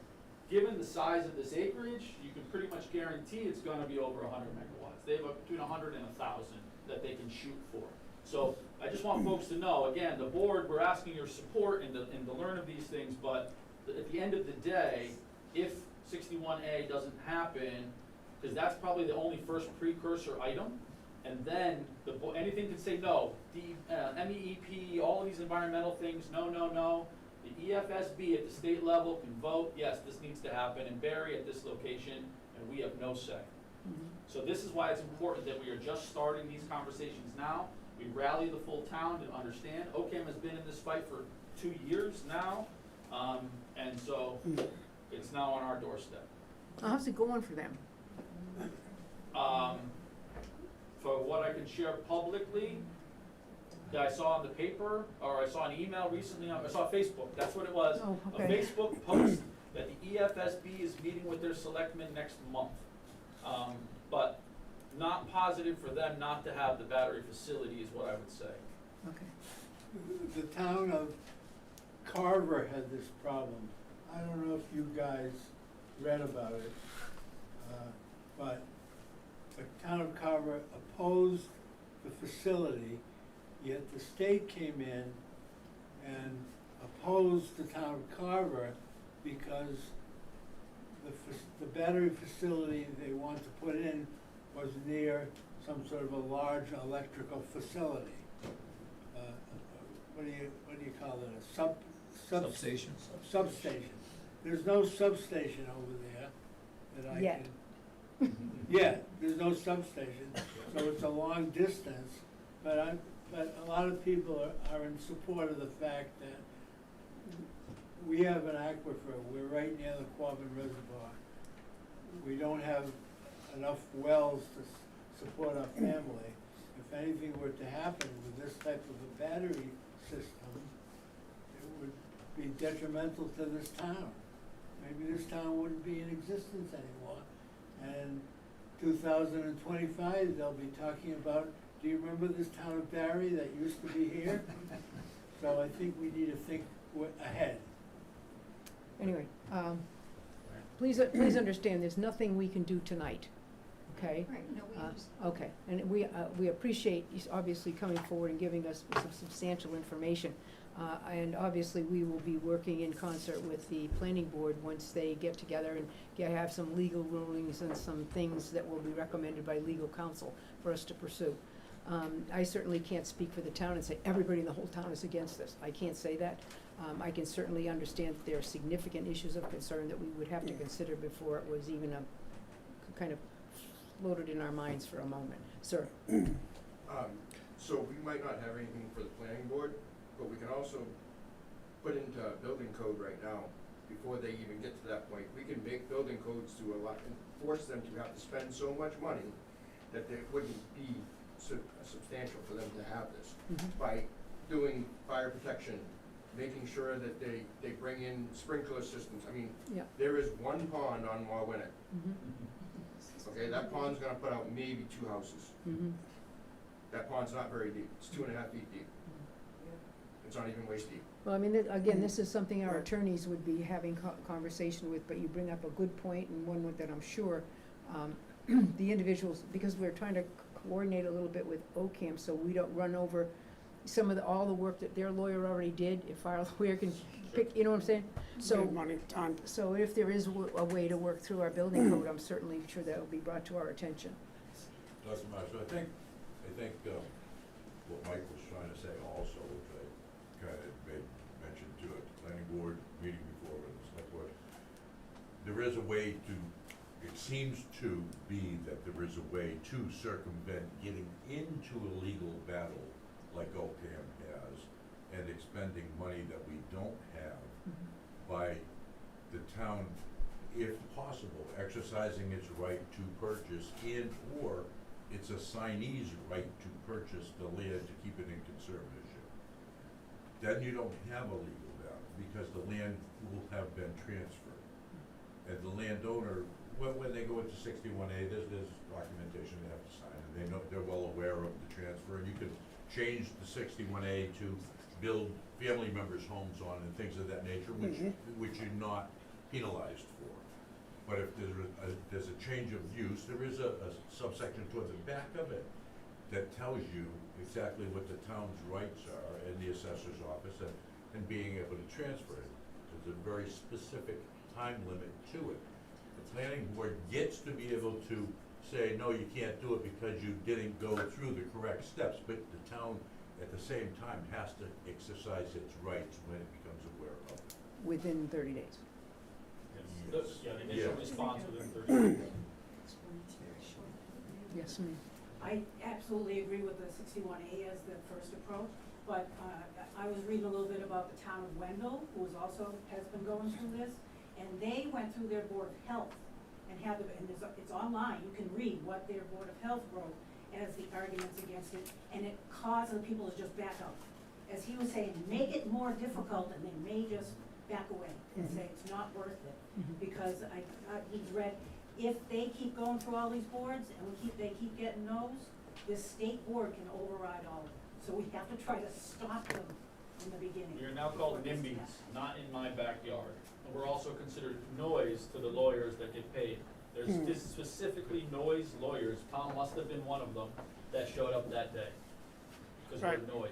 Given the size of this acreage, you can pretty much guarantee it's gonna be over 100 megawatts. They have between 100 and 1,000 that they can shoot for. So I just want folks to know, again, the board, we're asking your support and to learn of these things, but at the end of the day, if 61A doesn't happen, because that's probably the only first precursor item, and then anything can say no, MEEP, all of these environmental things, no, no, no. The EFSB at the state level can vote, yes, this needs to happen in Barre at this location, and we have no say. So this is why it's important that we are just starting these conversations now. We rally the full town to understand. OCAM has been in this fight for 2 years now, and so it's now on our doorstep. How's it going for them? For what I can share publicly, that I saw in the paper, or I saw an email recently, I saw Facebook, that's what it was. Oh, A okay. Facebook post that the EFSB is meeting with their selectmen next month. But not positive for them not to have the battery facility is what I would say. Okay. The town of Carver had this problem. I don't know if you guys read about it, but the town of Carver opposed the facility, yet the state came in and opposed the town of Carver because the battery facility they want to put in was near some sort of a large electrical facility. What do you call it? Substation. Substation. There's no substation over there that I Yet. can. Yeah, there's no substation, so it's a long distance, but a lot of people are in support of the fact that we have an aquifer, we're right near the Quabbin Reservoir. We don't have enough wells to support our family. If anything were to happen with this type of a battery system, it would be detrimental to this town. Maybe this town wouldn't be in existence anymore. And 2025, they'll be talking about, do you remember this town of Barre that used to be here? So I think we need to think ahead. Anyway, please understand, there's nothing we can do tonight, okay? Right, no, we just. Okay, and we appreciate you obviously coming forward and giving us some substantial information. And obviously, we will be working in concert with the planning board once they get together and have some legal rulings and some things that will be recommended by legal counsel for us to pursue. I certainly can't speak for the town and say everybody in the whole town is against this. I can't say that. I can certainly understand that there are significant issues of concern that we would have to consider before it was even kind of floated in our minds for a moment. Sir? So we might not have anything for the planning board, but we can also put into building code right now, before they even get to that point. We can make building codes to force them to have to spend so much money that it wouldn't be substantial for them to have this. By doing fire protection, making sure that they bring in sprinkler systems. I mean, there is one pond on Wauwinet. Okay, that pond's gonna put out maybe 2 houses. That pond's not very deep, it's 2.5 feet deep. It's not even waist deep. Well, I mean, again, this is something our attorneys would be having conversation with, but you bring up a good point, and one that I'm sure the individuals, because we're trying to coordinate a little bit with OCAM, so we don't run over some of all the work that their lawyer already did, if our lawyer can pick, you know what I'm saying? So, money, time. So if there is a way to work through our building code, I'm certainly sure that will be brought to our attention. Doesn't matter, so I think what Mike was trying to say also, which I kind of made mention to at the planning board meeting before, with the select board, there is a way to, it seems to be that there is a way to circumvent getting into a legal battle like OCAM has, and expending money that we don't have by the town, if possible, exercising its right to purchase or its assignee's right to purchase the land to keep it in conservatorship. Then you don't have a legal battle, because the land will have been transferred. And the landowner, when they go into 61A, there's documentation they have to sign, and they know, they're well aware of the transfer, and you can change the 61A to build family members' homes on and things of that nature, which you're not penalized for. But if there's a change of use, there is a subsection towards the back of it that tells you exactly what the town's rights are in the assessor's office and being able to transfer it. There's a very specific time limit to it. The planning board gets to be able to say, no, you can't do it because you didn't go through the correct steps, but the town at the same time has to exercise its rights when it becomes aware of it. Within 30 days. The initial response within 30 days. Yes, ma'am. I absolutely agree with the 61A as the first approach, but I was reading a little bit about the town of Wendell, who has been going through this, and they went through their Board of Health and it's online, you can read what their Board of Health wrote as the arguments against it, and it caused the people to just back up. As he was saying, make it more difficult, and they may just back away and say it's not worth it, because he's read, if they keep going through all these boards and they keep getting no's, this state board can override all of it. So we have to try to stop them in the beginning. We are now called NIMBYs, not in my backyard. And we're also considered noise to the lawyers that get paid. There's specifically noise lawyers, Tom must have been one of them, that showed up that day. Because we're noise.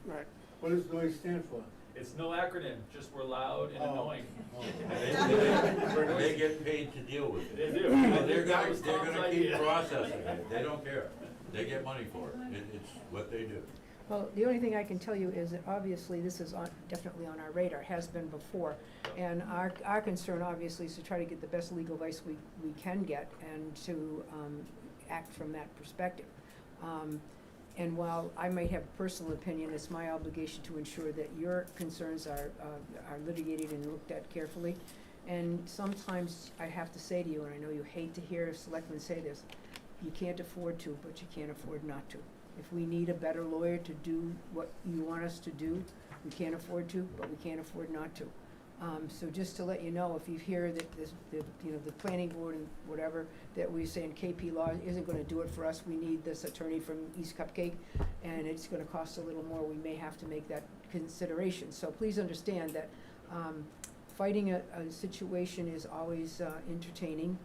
Right. What does noise stand for? It's no acronym, just we're loud and annoying. They get paid to deal with it. They do. They're That was Tom's gonna keep idea. processing it, they don't care. They get money for it, it's what they do. Well, the only thing I can tell you is that obviously this is definitely on our radar, has been before. And our concern obviously is to try to get the best legal advice we can get and to act from that perspective. And while I might have a personal opinion, it's my obligation to ensure that your concerns are litigated and looked at carefully. And sometimes I have to say to you, and I know you hate to hear selectmen say this, you can't afford to, but you can't afford not to. If we need a better lawyer to do what you want us to do, we can't afford to, but we can't afford not to. So just to let you know, if you hear that the planning board and whatever, that we're saying KP Law isn't gonna do it for us, we need this attorney from East Cupcake, and it's gonna cost a little more, we may have to make that consideration. So please understand that fighting a situation is always entertaining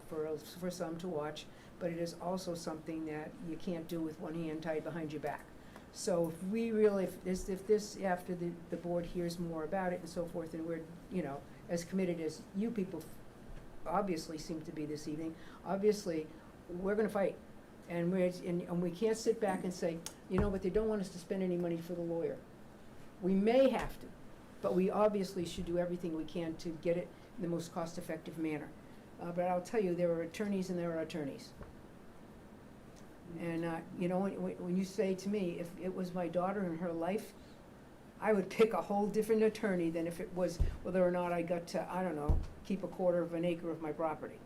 for some to watch, but it is also something that you can't do with one hand tied behind your back. So if we really, if this after the board hears more about it and so forth, and we're, as committed as you people obviously seem to be this evening, obviously, we're gonna fight. And and we can't sit back and say, you know, but they don't want us to spend any money for the lawyer. We may have to, but we obviously should do everything we can to get it in the most cost-effective manner. But I'll tell you, there are attorneys and there are attorneys. And, you know, when you say to me, if it was my daughter in her life, I would pick a whole different attorney than if it was whether or not I got to, I don't know, keep a quarter of an acre of my property.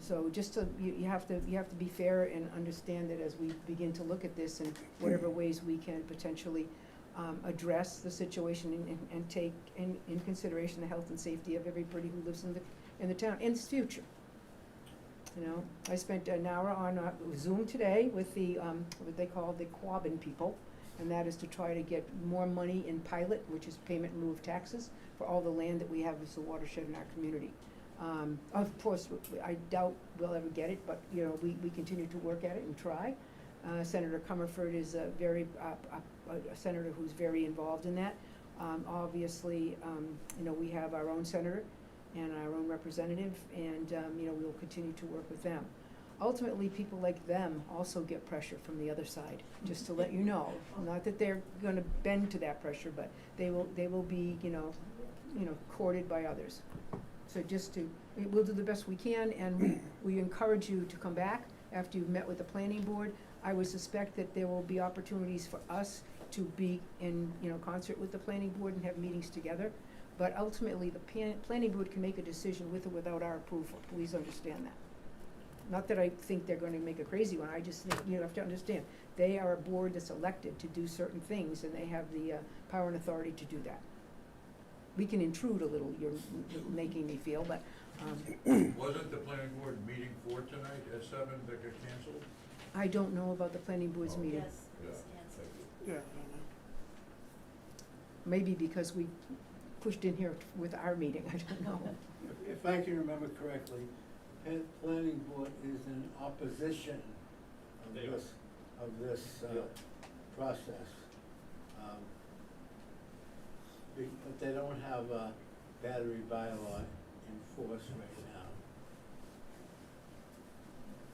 So just to, you have to be fair and understand that as we begin to look at this and whatever ways we can potentially address the situation and take in consideration the health and safety of everybody who lives in the town in its future. You know, I spent an hour on Zoom today with the what they call the Quabbin people, and that is to try to get more money in pilot, which is payment in lieu of taxes, for all the land that we have as a watershed in our community. Of course, I doubt we'll ever get it, but you know, we continue to work at it and try. Senator Comerford is a senator who's very involved in that. Obviously, you know, we have our own senator and our own representative, and you know, we'll continue to work with them. Ultimately, people like them also get pressure from the other side, just to let you know. Not that they're going to bend to that pressure, but they will be, you know, courted by others. So we'll do the best we can, and we encourage you to come back after you've met with the planning board. I would suspect that there will be opportunities for us to be in, you know, concert with the planning board and have meetings together. But ultimately, the planning board can make a decision with or without our approval. Please understand that. Not that I think they're going to make a crazy one. I just think you have to understand they are a board that's elected to do certain things, and they have the power and authority to do that. We can intrude a little. You're making me feel, but Wasn't the planning board meeting for tonight at 7 that got canceled? I don't know about the planning board's meeting. Yes, it was canceled. Yeah. Maybe because we pushed in here with our meeting. I don't know. If I can remember correctly, the planning board is in opposition of this process. But they don't have a battery bylaw in force right now.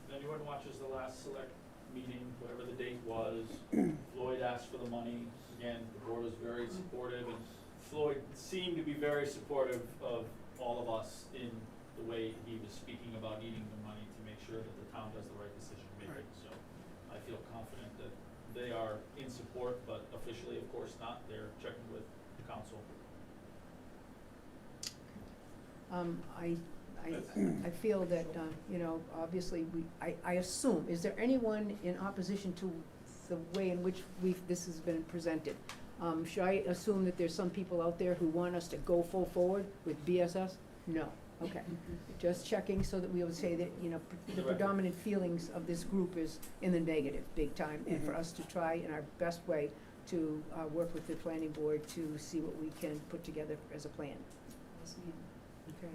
If anyone watches the last select meeting, whatever the date was, Floyd asked for the money. Again, the board was very supportive, and Floyd seemed to be very supportive of all of us in the way he was speaking about needing the money to make sure that the town does the right decision making. So I feel confident that they are in support, but officially, of course, not. They're checking with the council. I feel that, you know, obviously, I assume, is there anyone in opposition to the way in which this has been presented? Should I assume that there's some people out there who want us to go full forward with BSS? No. Okay. Just checking so that we would say that, you know, the predominant feelings of this group is in the negative, big time, and for us to try in our best way to work with the planning board to see what we can put together as a plan. Yes, ma'am. Okay.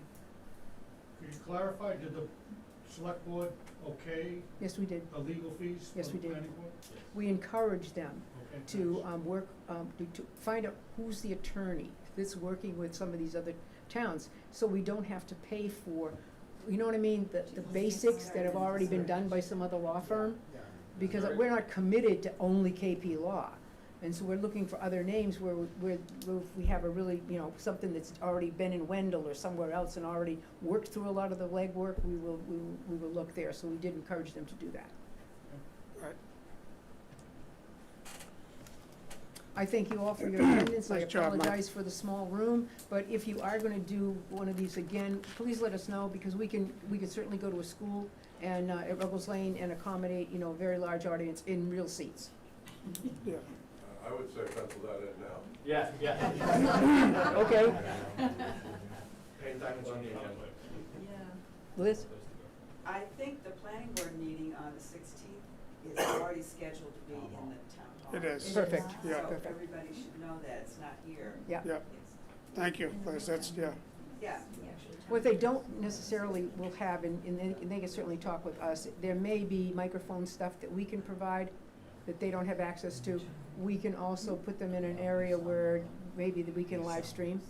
Could you clarify, did the select board okay Yes, we did. the legal fees for Yes, the we did. planning board? We encourage them Okay, to thanks. work, to find out who's the attorney that's working with some of these other towns, so we don't have to pay for, you know what I mean, the basics that have already been done by some other law firm? Because we're not committed to only KP Law. And so we're looking for other names where we have a really, you know, something that's already been in Wendell or somewhere else and already worked through a lot of the legwork, we will look there. So we did encourage them to do that. Right. I thank you all for your attendance. I Nice job, Mike. apologize for the small room, but if you are going to do one of these again, please let us know, because we can certainly go to a school and at Ruggles Lane and accommodate, you know, a very large audience in real seats. Yeah. I would say pencil that in now. Yeah, Okay. Anytime it's on the agenda. Yeah. Liz? I think the planning board meeting on the 16th is already scheduled to be in the town hall. It is. Perfect. Yeah. So everybody should know that it's not here. Yeah. Yeah. It's- Thank you, Liz. That's, yeah. Yeah. What they don't necessarily will have, and they can certainly talk with us, there may be microphone stuff that we can provide that they don't have access to. We can also put them in an area where maybe that we can live stream.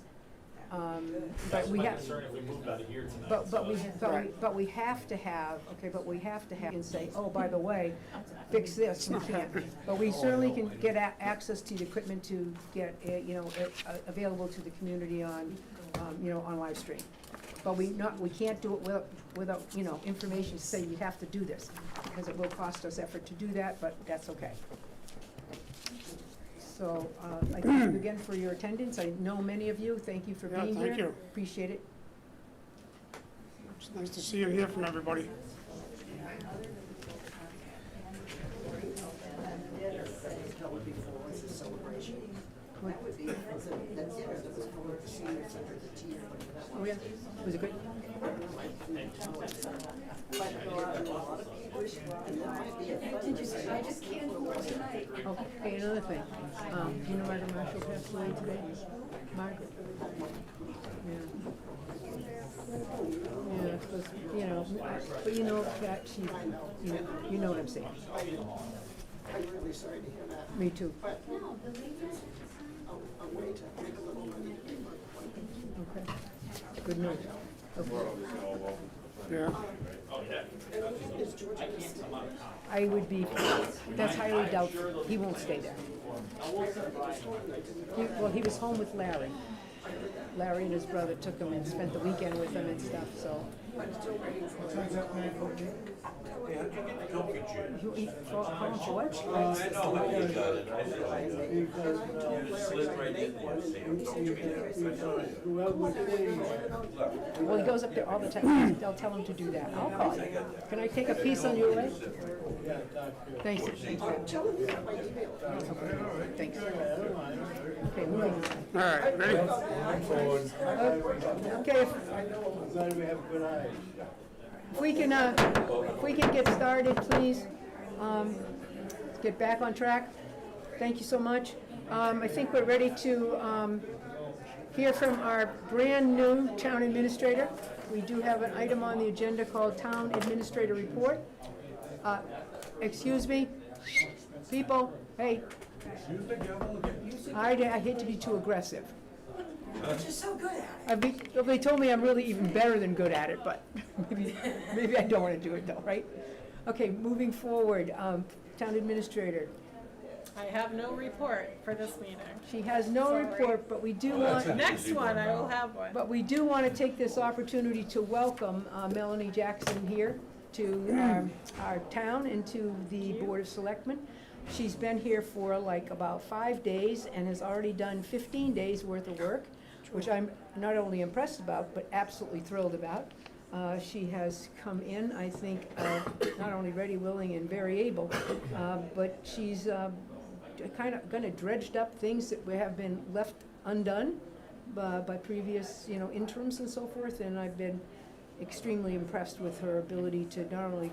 But we My have, concern if we moved out of here tonight. but we have to have, and say, oh, by the way, fix this, we can't. But we certainly can get access to the equipment to get, available to the community on, on live stream. But we can't do it without, information to say you have to do this, because it will cost us effort to do that, but that's okay. So, I thank you again for your attendance. I know many of you. Thank you for Yeah, being here. thank you. Appreciate it. It's nice to see and hear from everybody. That would be, that dinner that was for the senior center, the tea. Oh, yeah? Was it good? I just can't do it tonight. Okay, another thing. Do you know Margaret Marshall passed away today? Margaret? Yeah. Yeah, it was, but that she, you know what I'm saying. I'm really sorry to hear that. Me too. But a way to make a little money. Okay. Good news. Okay. Yeah. I would be, that's highly doubtful. He won't stay there. He was home with Larry. Larry and his brother took him and spent the weekend with him and stuff, so. What? I know how you got it, I know. You just slid right in there, Sam. Well, he goes up there all the time. They'll tell him to do that. I'll call you. Can I take a piece on your way? Thanks. Thanks. Okay, moving on. All right, ready? Okay, Glad we have a good eye. if we can get started, please. Let's get back on track. Thank you so much. I think we're ready to hear from our brand-new town administrator. We do have an item on the agenda called Town Administrator Report. Excuse me, people, hey. I hate to be too aggressive. You're so good at it. They told me I'm really even better than good at it, but maybe I don't want to do it though, right? Okay, moving forward, Town Administrator. I have no report for this meeting. She has no report, but we do want. Next one, I will have one. But we do want to take this opportunity to welcome Melanie Jackson here to our town and to the Board of Selectmen. She's been here for like about 5 days and has already done 15 days worth of work, which I'm not only impressed about, but absolutely thrilled about. She has come in, I think, not only ready, willing, and very able, but she's kind of going to dredged up things that have been left undone by previous, interims and so forth, and I've been extremely impressed with her ability to not only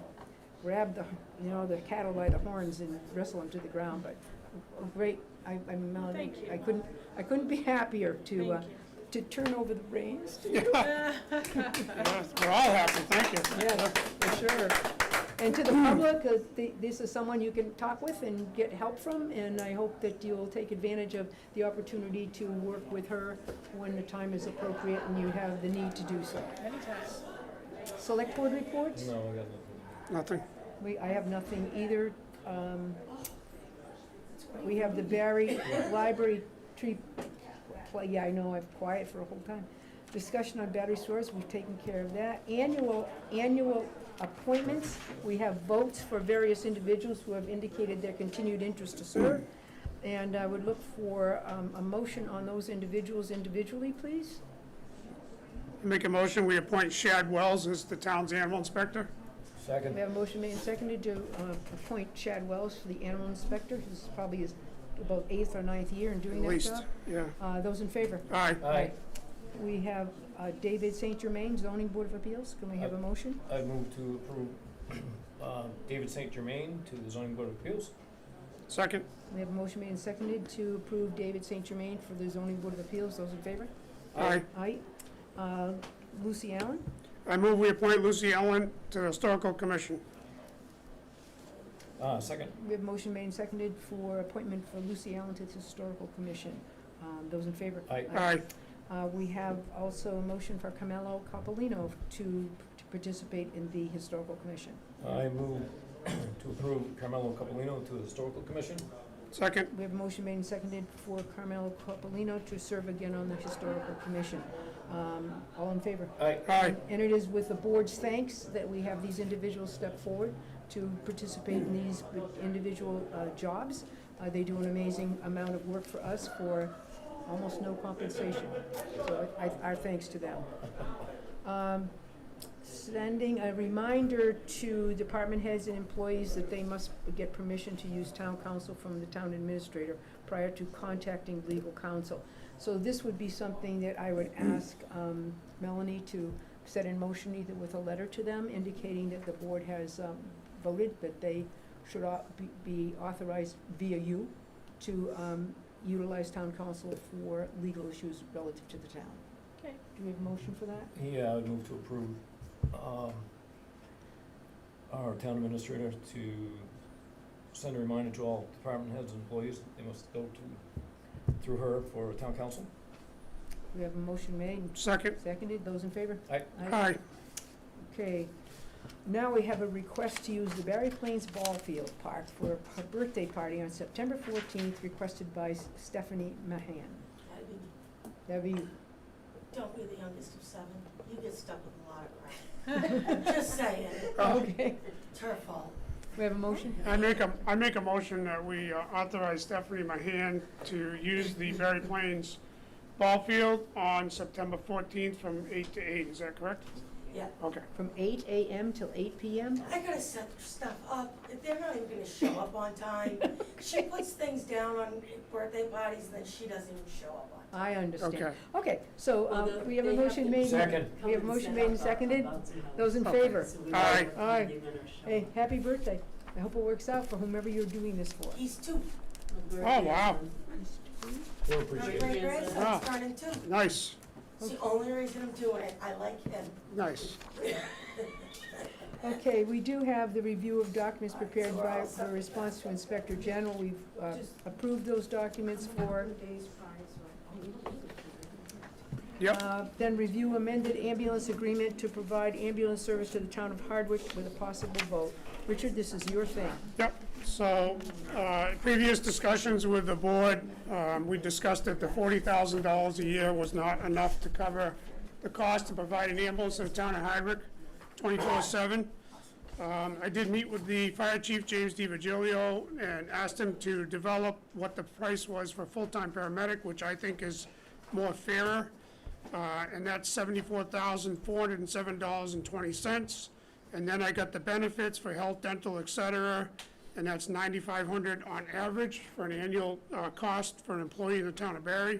grab the cattle by the horns and wrestle them to the ground, but great. I'm Melanie. I couldn't be happier to turn over the reins. Yeah, we're all happy, thank you. Yeah, for sure. And to the public, this is someone you can talk with and get help from, and I hope that you'll take advantage of the opportunity to work with her when the time is appropriate and you have the need to do so. Anytime. Select-board reports? No, we got Nothing. I have nothing either. We have the Barre Library tree play, yeah, I know, I've quiet for a whole time. Discussion on battery stores, we've taken care of that. Annual appointments, we have votes for various individuals who have indicated their continued interest to serve. And I would look for a motion on those individuals individually, please. Make a motion, we appoint Shad Wells as the town's animal inspector. Second. We have a motion made and seconded to appoint Chad Wells for the animal inspector. This is probably his about 8th or 9th year in doing At that least, job. yeah. Those in favor? Aye. Aye. We have David St. Germain, Zoning Board of Appeals. Can we have a motion? I move to approve David St. Germain to the Zoning Board of Appeals. Second. We have a motion made and seconded to approve David St. Germain for the Zoning Board of Appeals. Those in favor? Aye. Aye. Lucy Allen? I move we appoint Lucy Ellen to the Historical Commission. Second. We have a motion made and seconded for appointment for Lucy Allen to the Historical Commission. Those in favor? Aye. Aye. We have also a motion for Caramelo Coppolino to participate in the Historical Commission. I move to approve Caramelo Coppolino to the Historical Commission. Second. We have a motion made and seconded for Caramelo Coppolino to serve again on the Historical Commission. All in favor? Aye. Aye. And it is with the board's thanks that we have these individuals step forward to participate in these individual jobs. They do an amazing amount of work for us for almost no compensation. So our thanks to them. Sending a reminder to department heads and employees that they must get permission to use town council from the town administrator prior to contacting legal counsel. So this would be something that I would ask Melanie to set in motion, either with a letter to them indicating that the board has voted that they should be authorized via you to utilize town council for legal issues relative to the town. Okay. Do we have a motion for that? Yeah, I would move to approve our town administrator to send a reminder to all department heads and employees that they must go through her for town council. We have a motion made. Second. Seconded. Those in favor? Aye. Aye. Okay. Now we have a request to use the Barre Plains Ball Field Park for her birthday party on September 14th, requested by Stephanie Mahan. That'd be you. Don't be the youngest of 7. You get stuck with a lot of crap. Just saying. Okay. It's her fault. We have a motion? I make a motion that we authorize Stephanie Mahan to use the Barre Plains ball field on September 14th from 8 to 8. Is that correct? Yeah. Okay. From 8 a.m. till 8 p.m.? I gotta set stuff up. If they're not even gonna show up on time, she puts things down on birthday parties and then she doesn't even show up on time. I understand. Okay. Okay, so we have a motion made. Second. We have a motion made and seconded. Those in favor? Aye. Aye. Hey, happy birthday. I hope it works out for whomever you're doing this for. He's 2. Oh, wow. We'll My appreciate it. great grandson's Wow. turning 2. Nice. It's the only reason I'm doing it. I like him. Nice. Okay, we do have the review of documents prepared by the response to Inspector General. We've approved those documents for. Yep. Then review amended ambulance agreement to provide ambulance service to the town of Hardwick with a possible vote. Richard, this is your thing. Yep. So, previous discussions with the board, we discussed that the $40,000 a year was not enough to cover the cost to provide an ambulance to the town of Hardwick 24/7. I did meet with the fire chief, James DiVigilio, and asked him to develop what the price was for a full-time paramedic, which I think is more fairer, and that's $74,407.20. And then I got the benefits for health, dental, et cetera, and that's $9,500 on average for an annual cost for an employee in the town of Barre.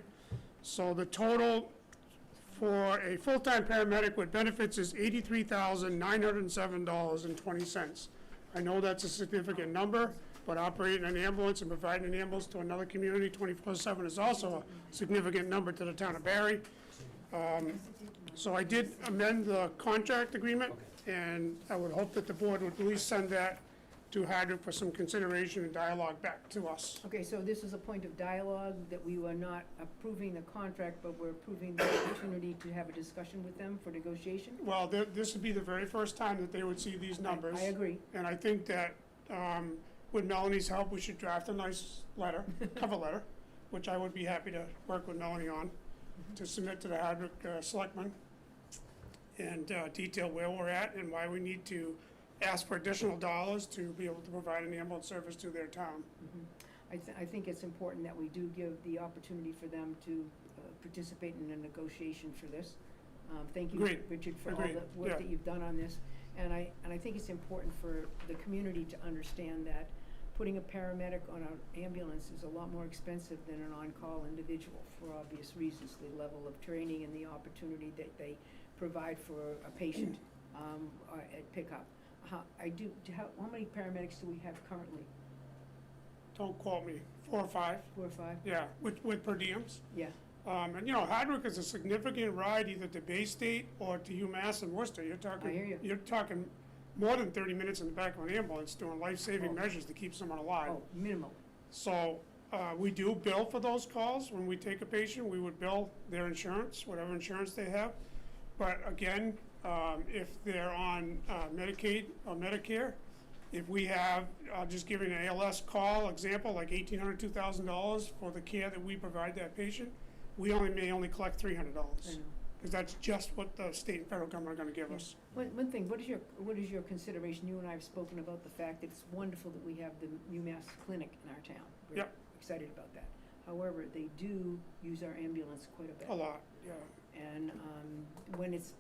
So the total for a full-time paramedic with benefits is $83,907.20. I know that's a significant number, but operating an ambulance and providing an ambulance to another community 24/7 is also a significant number to the town of Barre. So I did amend the contract agreement, and I would hope that the board would at least send that to Hardwick for some consideration and dialogue back to us. Okay, so this is a point of dialogue, that we were not approving the contract, but we're approving the opportunity to have a discussion with them for negotiation? Well, this would be the very first time that they would see these numbers. I agree. And I think that with Melanie's help, we should draft a nice letter, cover letter, which I would be happy to work with Melanie on, to submit to the Hardwick Selectmen, and detail where we're at and why we need to ask for additional dollars to be able to provide an ambulance service to their town. I think it's important that we do give the opportunity for them to participate in a negotiation for this. Thank you, Agreed. Richard, for all Agreed. the work Yeah. that you've done on this. And I think it's important for the community to understand that putting a paramedic on an ambulance is a lot more expensive than an on-call individual, for obvious reasons, the level of training and the opportunity that they provide for a patient at pickup. How many paramedics do we have currently? Don't quote me, 4 or 5. 4 or 5? Yeah, with per diems. Yeah. And Hardwick is a significant ride either to Bay State or to UMass and Worcester. I hear you. You're talking more than 30 minutes in the back of an ambulance doing life-saving measures to keep someone alive. Oh, minimal. So We do bill for those calls. When we take a patient, we would bill their insurance, whatever insurance they have. But again, if they're on Medicaid or Medicare, if we have, I'll just give you an ALS call example, like $1,800, $2,000 for the care that we provide that patient, we may only collect $300. Because that's just what the state and federal government are gonna give us. One thing, what is your consideration? You and I have spoken about the fact that it's wonderful that we have the UMass clinic in our town. We're Yep. excited about that. However, they do use our ambulance quite a bit. A lot, yeah. And when it's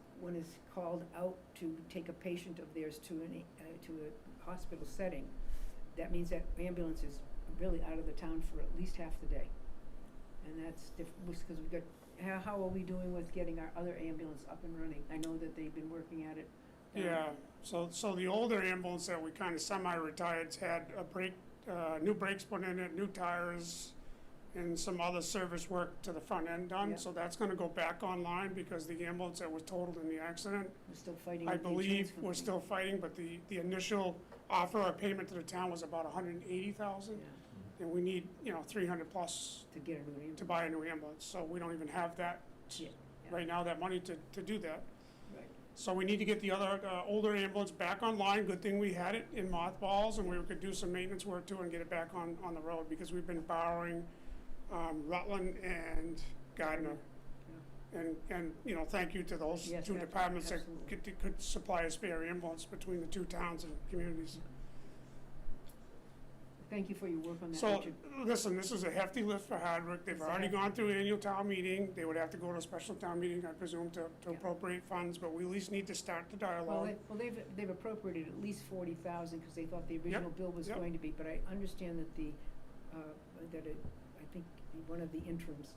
called out to take a patient of theirs to a hospital setting, that means that ambulance is really out of the town for at least half the day. And that's because we've got, how are we doing with getting our other ambulance up and running? I know that they've been working at it. Yeah, so the older ambulance that we kind of semi-retired's had new brakes put in it, new tires, and some other service work to the front end done. Yep. So that's gonna go back online because the ambulance that was totaled in the accident, We're still fighting. I with the insurance believe we're company. still fighting, but the initial offer or payment to the town was about $180,000. And we need, $300 plus to get a new ambulance. to buy a new ambulance. So we don't even have that right now, that money to do that. Right. So we need to get the other older ambulance back online. Good thing we had it in mothballs and we could do some maintenance work too and get it back on the road because we've been borrowing Rutland and Gardner. And thank you to those Yes, two departments that absolutely. could supply a spare ambulance between the two towns and communities. Thank you for your work on that, So, Richard. listen, this is a hefty lift for Hardwick. They've It's a already hefty- gone through annual town meeting. They would have to go to a special town meeting, I presume, to appropriate funds, but we at least need to start the dialogue. Well, they've appropriated at least 40,000 because they thought the original bill was yep. going to be, but I understand that I think one of the interims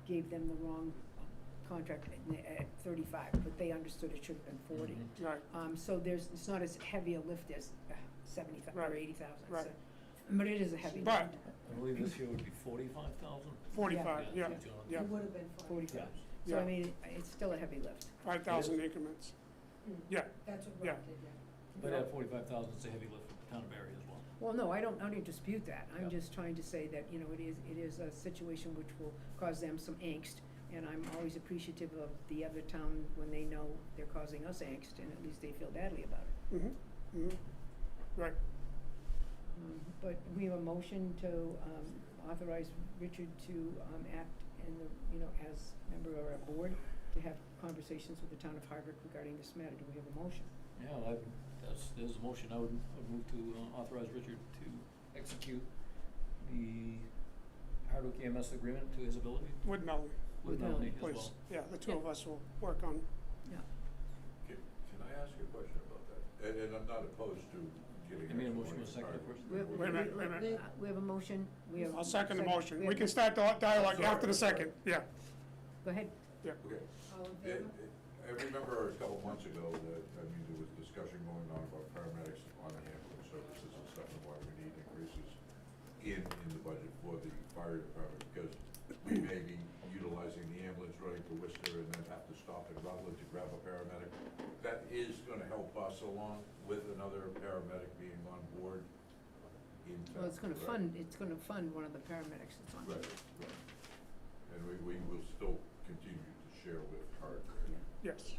gave them the wrong contract at 35, but they understood it should have been 40. Right. So it's not as heavy a lift as 70,000 or 80,000. Right. So, but it is a heavy But- lift. I believe this year would be 45,000. 45, yeah, yeah. It would have been 45. So Yeah. I mean, it's still a heavy lift. 5,000 increments. Yeah. That's what Yeah. Rob did, yeah. But at 45,000, it's a heavy lift for the town of Barre as well. Well, no, I don't dispute that. I'm Yeah. just trying to say that, it is a situation which will cause them some angst. And I'm always appreciative of the other town when they know they're causing us angst, and at least they feel badly about it. Mm-hmm, mm-hmm, right. But we have a motion to authorize Richard to act as member of our board, to have conversations with the town of Hardwick regarding this matter. Do we have a motion? Yeah, there's a motion. I would move to authorize Richard to execute the Hardwick EMS agreement to his ability. With Melanie. With Melanie as Please. well. Yeah, the two of us will work on. Yeah. Can I ask a question about that? And I'm not opposed to getting. Give me a extra motion, money a second from first. Hardwick. Wait a minute. We have a motion. I'll second the motion. We can start the dialogue after the second, yeah. Go ahead. Yeah. Okay. All in favor? I remember a couple months ago that, there was discussion going on about paramedics on the ambulance services and stuff, and why we need increases in the budget for the fire department, because we may be utilizing the ambulance running to Worcester and then have to stop in Rutland to grab a paramedic. That is gonna help us along with another paramedic being on board in town. Well, it's gonna correct? fund one of the paramedics that's on. Right, right. And we will still continue to share with Hardwick. Yes.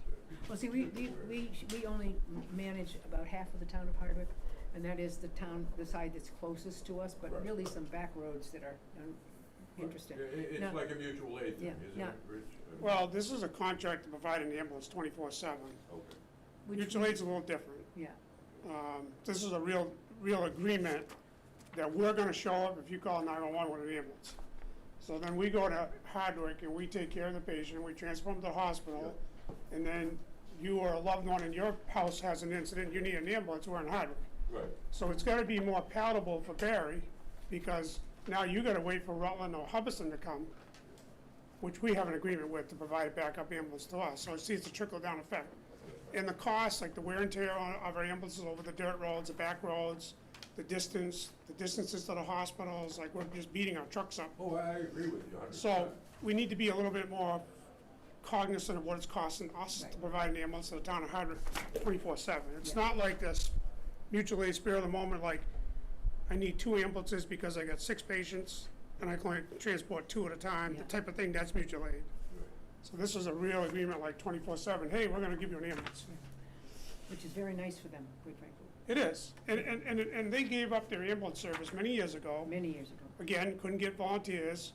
Well, see, we only manage about half of the town of Hardwick, and that is the side that's closest to us, but Right. really some back roads that are interesting. It's Now- like a mutual aid thing, Yeah, isn't yeah. it, Rich? Well, this is a contract to provide an ambulance 24/7. Okay. Mutual aid's a little different. Yeah. This is a real agreement that we're gonna show up if you call 911 with an ambulance. So then we go to Hardwick and we take care of the patient, we transfer them to the hospital, and then you or a loved one in your house has an incident, you need an ambulance, we're in Hardwick. Right. So it's gotta be more palatable for Barry, because now you gotta wait for Rutland or Hubbardston to come, which we have an agreement with to provide a backup ambulance to us, so it's a trickle-down effect. And the cost, like the wear and tear of our ambulances over the dirt roads, the back roads, the distances to the hospitals, like we're just beating our trucks up. Oh, I agree with you 100%. So we need to be a little bit more cognizant of what it's costing us to provide an ambulance to the town of Hardwick 24/7. It's not like this mutual aid spare of the moment, like I need 2 ambulances because I got 6 patients and I can only transport 2 at a time, the type of thing, that's mutual aid. So this is a real agreement, like 24/7, hey, we're gonna give you an ambulance. Which is very nice for them, quite frankly. It is, and they gave up their ambulance service many years ago. Many years ago. Again, couldn't get volunteers.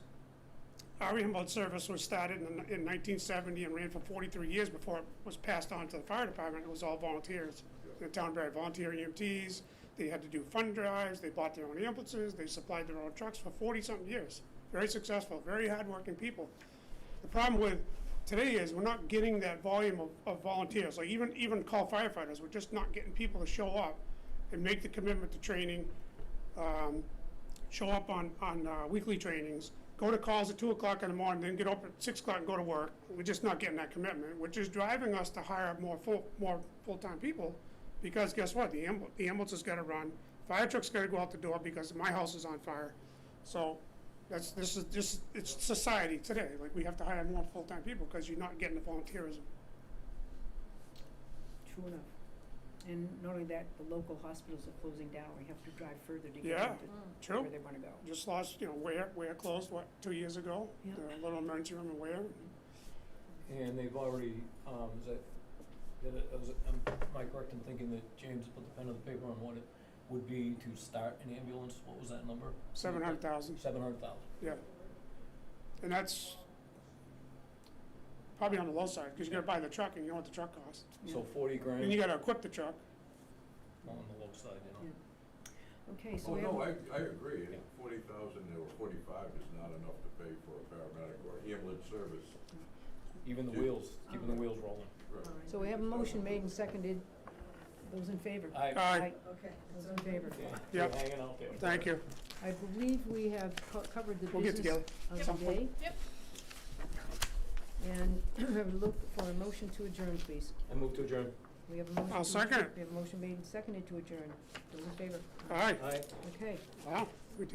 Our ambulance service was started in 1970 and ran for 43 years before it was passed on to the fire department. It was all volunteers. The town Barre volunteer EMTs, they had to do fund drives, they bought their own ambulances, they supplied their own trucks for 40-something years. Very successful, very hardworking people. The problem with today is we're not getting that volume of volunteers. Like even call firefighters, we're just not getting people to show up and make the commitment to training, show up on weekly trainings, go to calls at 2 o'clock in the morning, then get up at 6 o'clock and go to work. We're just not getting that commitment, which is driving us to hire more full-time people, because guess what? The ambulance has got to run. Fire truck's got to go out the door because my house is on fire. So it's society today. Like, we have to hire more full-time people because you're not getting the volunteerism. True enough. And not only that, the local hospitals are closing down. We have to drive further to get Yeah, into true. where they want to go. Just lost, Ware closed, 2 years ago? Yeah. The little emergency room in Ware. And they've already, am I correct in thinking that James put the pen to the paper on what it would be to start an ambulance? What was that number? 700,000. 700,000. Yeah. And that's probably on the low side, because you gotta buy the truck, and you know what the truck costs. So 40 grand. And you gotta equip the truck. On the low side, Okay, so Oh, we have. no, I agree. 40,000 or 45 is not enough to pay for a paramedic or ambulance service. Even the wheels, keeping the wheels rolling. So we have a motion made and seconded. Those in favor? Aye. Okay. Those in favor? Yep. Hanging out there. Thank you. I believe we have covered the We'll get business together. of Some the point. day. Yep. And I would look for a motion to adjourn, please. I move to adjourn. We have a motion. I'll to second adjourn. it. We have a motion made and seconded to adjourn. Those in favor? Aye. Aye. Okay. Wow, we did